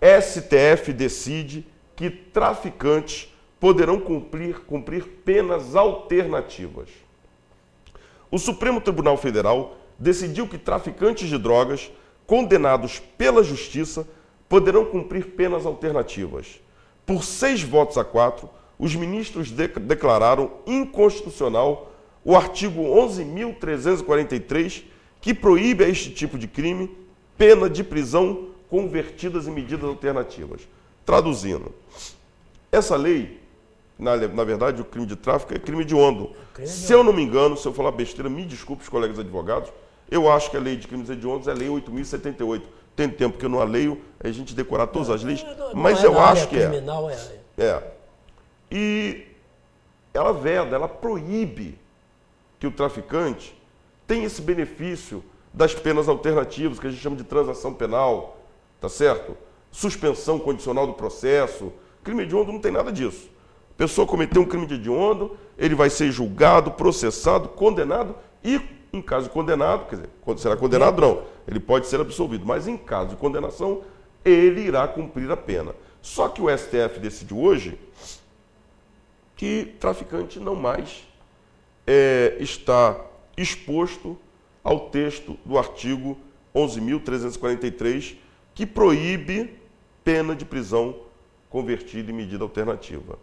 STF decide que traficantes poderão cumprir penas alternativas. O Supremo Tribunal Federal decidiu que traficantes de drogas condenados pela Justiça poderão cumprir penas alternativas. Por 6 votos a 4, os ministros declararam inconstitucional o artigo 11.343, que proíbe a este tipo de crime pena de prisão convertidas em medidas alternativas. Traduzindo, essa lei, na verdade, o crime de tráfico é crime hediondo. Se eu não me engano, se eu falar besteira, me desculpe os colegas advogados, eu acho que a lei de crimes hediondos é a lei 8.078. Tem tempo que eu não a leio, a gente decorar todas as leis, mas eu acho que é. E ela veda, ela proíbe que o traficante tenha esse benefício das penas alternativas, que a gente chama de transação penal, tá certo? Suspensão condicional do processo. Crime hediondo não tem nada disso. A pessoa cometeu um crime de hediondo, ele vai ser julgado, processado, condenado e, em caso de condenado, quer dizer, quando será condenado não, ele pode ser absolvido, mas em caso de condenação, ele irá cumprir a pena. Só que o STF decidiu hoje que traficante não mais está exposto ao texto do artigo 11.343, que proíbe pena de prisão convertida em medida alternativa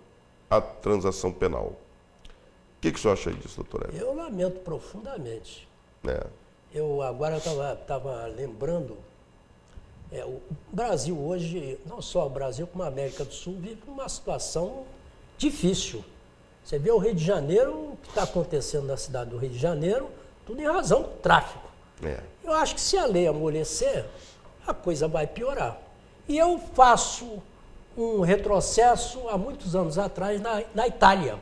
à transação penal. O que o senhor acha disso, doutor Hélio? Eu lamento profundamente. Eu agora estava lembrando, o Brasil hoje, não só o Brasil, como a América do Sul, vive uma situação difícil. Você vê o Rio de Janeiro, o que está acontecendo na cidade do Rio de Janeiro, tudo em razão do tráfico. Eu acho que se a lei amolecer, a coisa vai piorar. E eu faço um retrocesso há muitos anos atrás na Itália.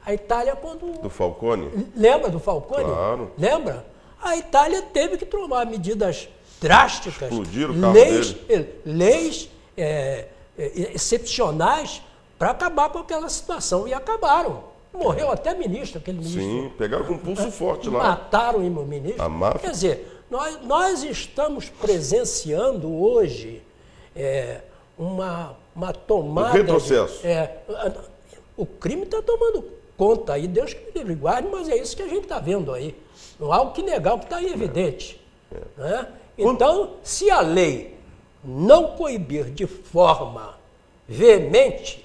A Itália, quando... Do Falcone? Lembra do Falcone? Claro. Lembra? A Itália teve que tomar medidas drásticas. Explodiram o carro dele. Leis excepcionais para acabar com aquela situação. E acabaram. Morreu até ministro, aquele ministro. Sim, pegaram com um pulso forte lá. Mataram o ministro. A máfia. Quer dizer, nós estamos presenciando hoje uma tomada... Um retrocesso. O crime está tomando conta aí, Deus que me livre e guarde, mas é isso que a gente está vendo aí. Não há o que negar, o que está evidente. Né? Então, se a lei não coibir de forma veemente,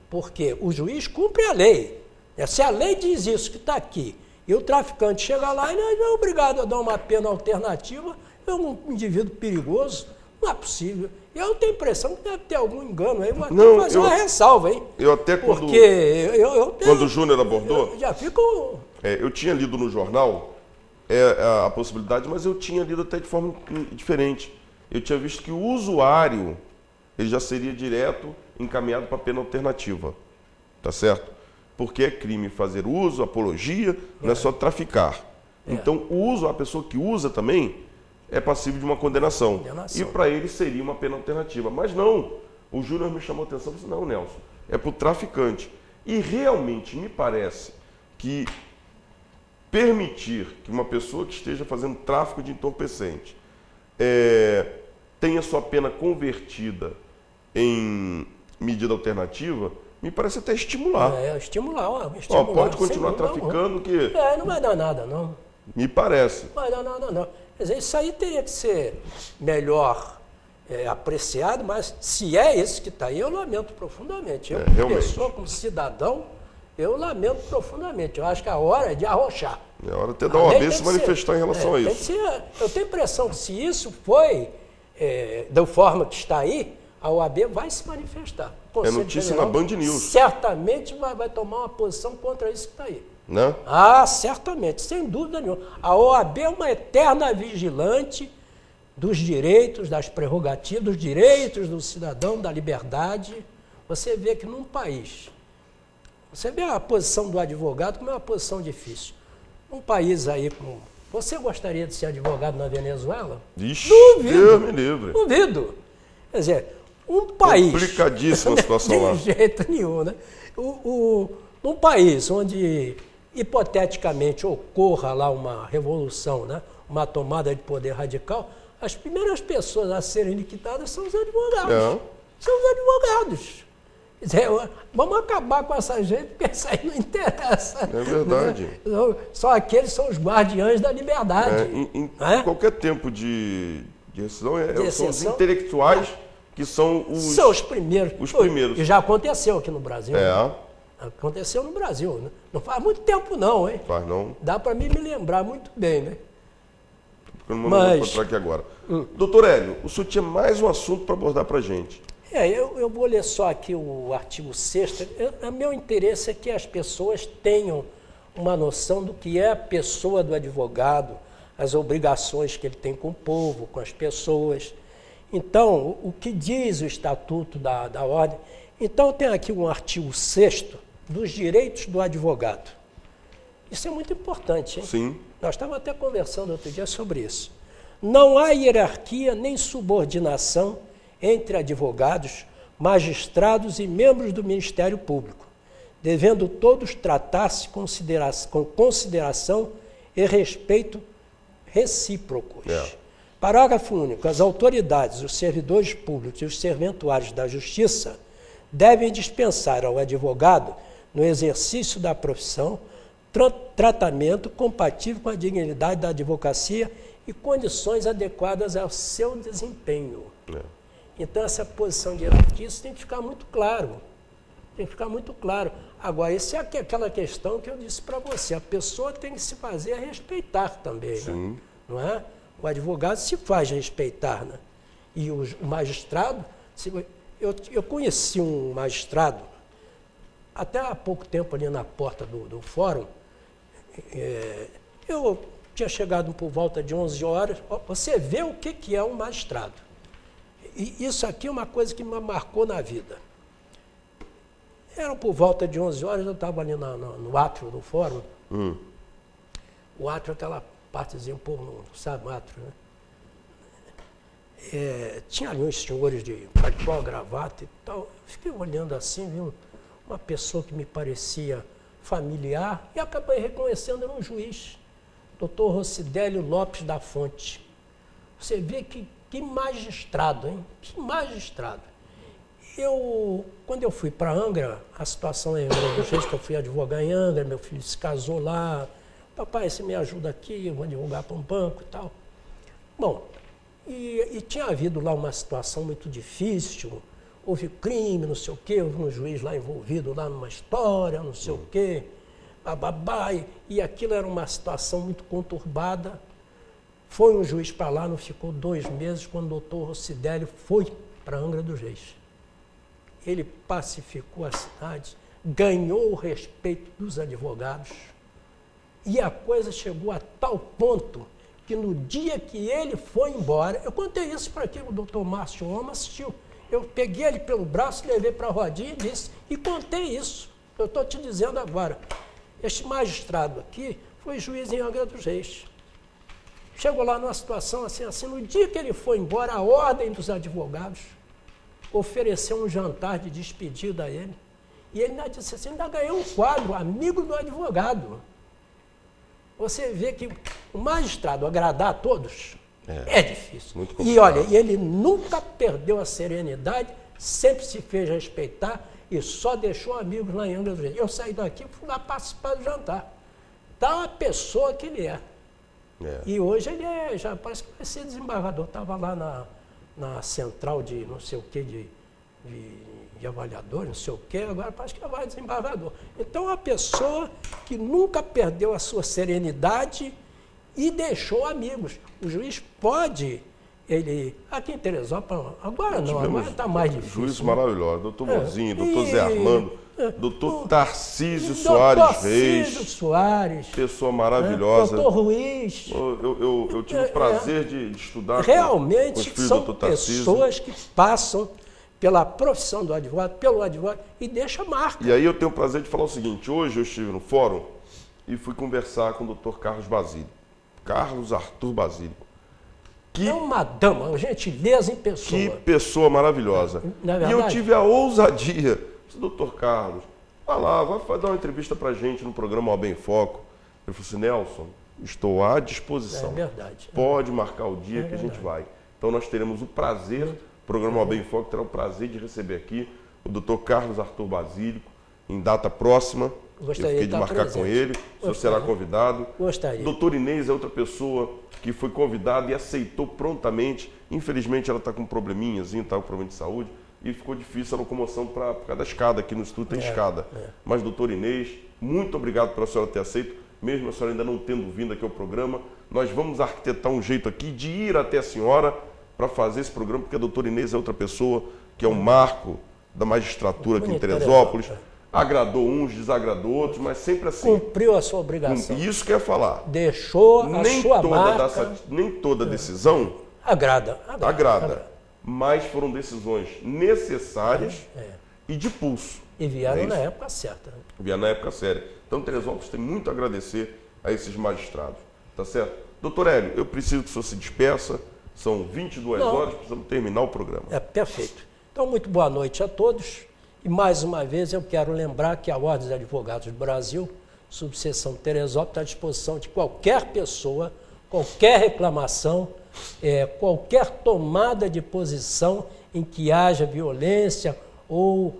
porque o juiz cumpre a lei. Se a lei diz isso que está aqui, e o traficante chega lá e não é obrigado a dar uma pena alternativa, é um indivíduo perigoso, não é possível. Eu tenho a impressão que deve ter algum engano aí, vou até fazer uma ressalva, hein? Eu até quando... Porque quando o Júnior abordou... Eu já fico... eu tinha lido no jornal a possibilidade, mas eu tinha lido até de forma diferente. Eu tinha visto que o usuário ele já seria direto encaminhado para a pena alternativa, tá certo? Porque é crime fazer uso, apologia, não é só traficar. Então, o uso, a pessoa que usa também é passível de uma condenação. E para ele seria uma pena alternativa. Mas não, o Júnior me chamou a atenção e disse, não, Nelson, é para o traficante. E realmente me parece que permitir que uma pessoa que esteja fazendo tráfico de entorpecente tenha sua pena convertida em medida alternativa, me parece até estimular. Estimular. Pode continuar traficando que... não vai dar nada, não. Me parece. Não vai dar nada, não. Quer dizer, isso aí teria que ser melhor apreciado, mas se é esse que está aí, eu lamento profundamente. Eu, como pessoa, como cidadão, eu lamento profundamente. Eu acho que a hora é de arrochar. É hora até da OAB se manifestar em relação a isso. Eu tenho a impressão que se isso foi da forma que está aí, a OAB vai se manifestar. É notícia na Band News. Certamente vai tomar uma posição contra isso que está aí. Né? Certamente, sem dúvida nenhuma. A OAB é uma eterna vigilante dos direitos, das prerrogativas, dos direitos do cidadão, da liberdade. Você vê que num país, você vê a posição do advogado como é uma posição difícil. Um país aí como... Você gostaria de ser advogado na Venezuela? Ixi, duvido. Deus me livre. Duvido. Quer dizer, um país... Complicadíssima a situação lá. De jeito nenhum, né? Um país onde, hipoteticamente, ocorra lá uma revolução, né? Uma tomada de poder radical, as primeiras pessoas a serem liquidadas são os advogados. São os advogados. Quer dizer, vamos acabar com essa gente, porque isso aí não interessa. É verdade. Né? Só aqueles são os guardiães da liberdade. Em qualquer tempo de rescisão, são os intelectuais que são os primeiros. Os primeiros. E já aconteceu aqui no Brasil. Né? Aconteceu no Brasil. Né? Não faz muito tempo não, hein? Faz não. Dá para mim me lembrar muito bem, né? Eu não vou encontrar aqui agora. Doutor Hélio, o senhor tinha mais um assunto para abordar para a gente. Eu vou ler só aqui o artigo 6º. O meu interesse é que as pessoas tenham uma noção do que é a pessoa do advogado, as obrigações que ele tem com o povo, com as pessoas. Então, o que diz o Estatuto da Ordem? Então, tem aqui um artigo 6º dos direitos do advogado. Isso é muito importante, hein? Sim. Nós estávamos até conversando outro dia sobre isso. Não há hierarquia nem subordinação entre advogados, magistrados e membros do Ministério Público, devendo todos tratar-se com consideração e respeito recíprocos. Parágrafo único. As autoridades, os servidores públicos e os serventuários da Justiça devem dispensar ao advogado, no exercício da profissão, tratamento compatível com a dignidade da advocacia e condições adequadas ao seu desempenho. Então, essa posição de hierarquia, isso tem que ficar muito claro. Tem que ficar muito claro. Agora, isso é aquela questão que eu disse para você. A pessoa tem que se fazer respeitar também, né? Não é? O advogado se faz respeitar, né? E o magistrado... Eu conheci um magistrado, até há pouco tempo ali na porta do fórum. Eu tinha chegado por volta de 11 horas. Você vê o que é um magistrado. E isso aqui é uma coisa que me marcou na vida. Era por volta de 11 horas, eu estava ali no átrio do fórum. O átrio é aquela partezinha um pouco, sabe, o átrio, né? Tinha ali uns senhores de paletó, gravata e tal. Eu fiquei olhando assim, vi uma pessoa que me parecia familiar, e acabei reconhecendo um juiz, doutor Rocidélio Lopes da Fonte. Você vê que magistrado, hein? Que magistrado. Quando eu fui para Angra, a situação é que eu fui advogar em Angra, meu filho se casou lá. Papai, você me ajuda aqui, eu vou advogar para um banco e tal. Bom, e tinha havido lá uma situação muito difícil, houve crime, não sei o quê, houve um juiz lá envolvido lá numa história, não sei o quê, bababá, e aquilo era uma situação muito conturbada. Foi um juiz para lá, não ficou 2 meses, quando o doutor Rocidélio foi para Angra dos Reis. Ele pacificou a cidade, ganhou o respeito dos advogados, e a coisa chegou a tal ponto que no dia que ele foi embora, eu contei isso para aqui, o doutor Márcio Oma assistiu, eu peguei ele pelo braço, levei para a rodinha e disse, e contei isso, eu estou te dizendo agora, este magistrado aqui foi juiz em Angra dos Reis. Chegou lá numa situação assim, no dia que ele foi embora, a ordem dos advogados ofereceu um jantar de despedida a ele. E ele ainda disse assim, ainda ganhou um quadro, amigo do advogado. Você vê que o magistrado agradar a todos é difícil. Muito e olha, ele nunca perdeu a serenidade, sempre se fez respeitar e só deixou amigos lá em Angra dos Reis. Eu saí daqui e fui lá participar do jantar. Tal a pessoa que ele é. E hoje ele já parece que vai ser desembargador. Estava lá na central de não sei o que, de avaliador, não sei o que, agora parece que vai desembargador. Então, uma pessoa que nunca perdeu a sua serenidade e deixou amigos. O juiz pode, aqui em Teresópolis, agora não, agora está mais difícil. Juízes maravilhosos, doutor Mozinho, doutor Zé Armando, doutor Tarcísio Soares Reis. Tarcísio Soares. Pessoa maravilhosa. Doutor Ruiz. Eu tive o prazer de estudar realmente com os filhos são do doutor Tarcísio. Pessoas que passam pela profissão do advogado, pelo advogado, e deixa marca. E aí eu tenho o prazer de falar o seguinte, hoje eu estive no fórum e fui conversar com o doutor Carlos Basílico. Carlos Arthur Basílico. É uma dama, uma gentileza em pessoa. Que pessoa maravilhosa. E eu tive a ousadia, doutor Carlos, vai lá, vai dar uma entrevista pra gente no programa OAB em Foco. Ele falou assim, Nelson, estou à disposição. É verdade. Pode marcar o dia que a gente vai. Então nós teremos o prazer, o programa OAB em Foco terá o prazer de receber aqui o doutor Carlos Arthur Basílico, em data próxima. Gostaria eu fiquei de marcar presente. com ele, o senhor será convidado. Gostaria. Doutor Inês é outra pessoa que foi convidada e aceitou prontamente. Infelizmente ela está com um probleminhas, está com problema de saúde, e ficou difícil a locomoção por causa da escada, aqui no estúdio tem escada. Mas, doutor Inês, muito obrigado pela senhora ter aceito, mesmo a senhora ainda não tendo vindo aqui ao programa, nós vamos arquitetar um jeito aqui de ir até a senhora para fazer esse programa, porque a doutora Inês é outra pessoa que é um marco da magistratura aqui em Teresópolis. Agradou uns, desagradou outros, mas sempre assim. Cumpriu a sua obrigação. Isso quer falar. Deixou a sua marca. Nem toda decisão agrada. Mas foram decisões necessárias e de pulso. E vieram na época certa. Vieram na época certa. Então, Teresópolis tem muito a agradecer a esses magistrados. Tá certo? Doutor Hélio, eu preciso que o senhor se despeça. São 22 horas, precisamos terminar o programa. Perfeito. Então, muito boa noite a todos. E, mais uma vez, eu quero lembrar que a Ordem dos Advogados do Brasil, subseção Teresópolis, está à disposição de qualquer pessoa, qualquer reclamação, qualquer tomada de posição em que haja violência ou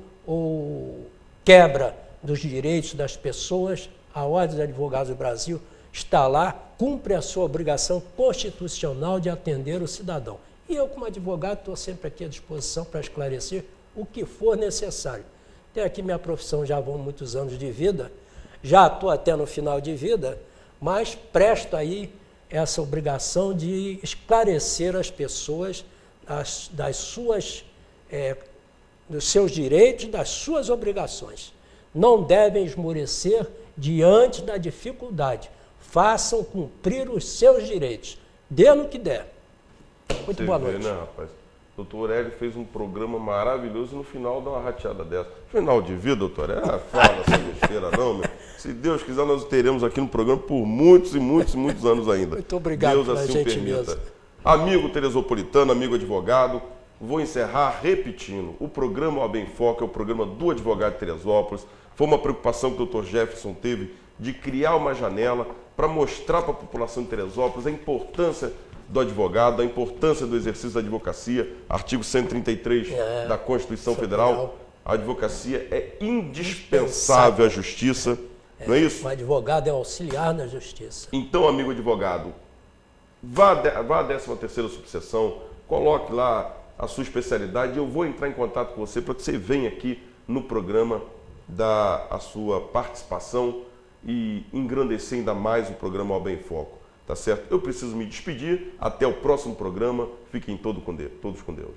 quebra dos direitos das pessoas. A Ordem dos Advogados do Brasil está lá, cumpre a sua obrigação constitucional de atender o cidadão. E eu, como advogado, estou sempre aqui à disposição para esclarecer o que for necessário. Tenho aqui minha profissão, já vão muitos anos de vida, já estou até no final de vida, mas presto aí essa obrigação de esclarecer as pessoas dos seus direitos, das suas obrigações. Não devem esmorecer diante da dificuldade. Façam cumprir os seus direitos. Dê no que der. Muito boa noite. Né, rapaz? Doutor Hélio fez um programa maravilhoso e no final dá uma rateada dessa. Final de vida, doutor Hélio? Fala essa besteira não, meu. Se Deus quiser, nós teremos aqui no programa por muitos e muitos e muitos anos ainda. Muito obrigado Deus pela assim gentileza. permita. Amigo teresopolitano, amigo advogado, vou encerrar repetindo. O programa OAB em Foco é o programa do advogado de Teresópolis. Foi uma preocupação que o Dr. Jefferson teve de criar uma janela para mostrar para a população de Teresópolis a importância do advogado, a importância do exercício da advocacia, artigo 133 da Constituição Federal. A advocacia é indispensável à justiça, não é isso? O advogado é auxiliar na justiça. Então, amigo advogado, vá à 13ª subseção, coloque lá a sua especialidade e eu vou entrar em contato com você para que você venha aqui no programa dar a sua participação e engrandecer ainda mais o programa OAB em Foco, tá certo? Eu preciso me despedir, até o próximo programa, fiquem todos com Deus.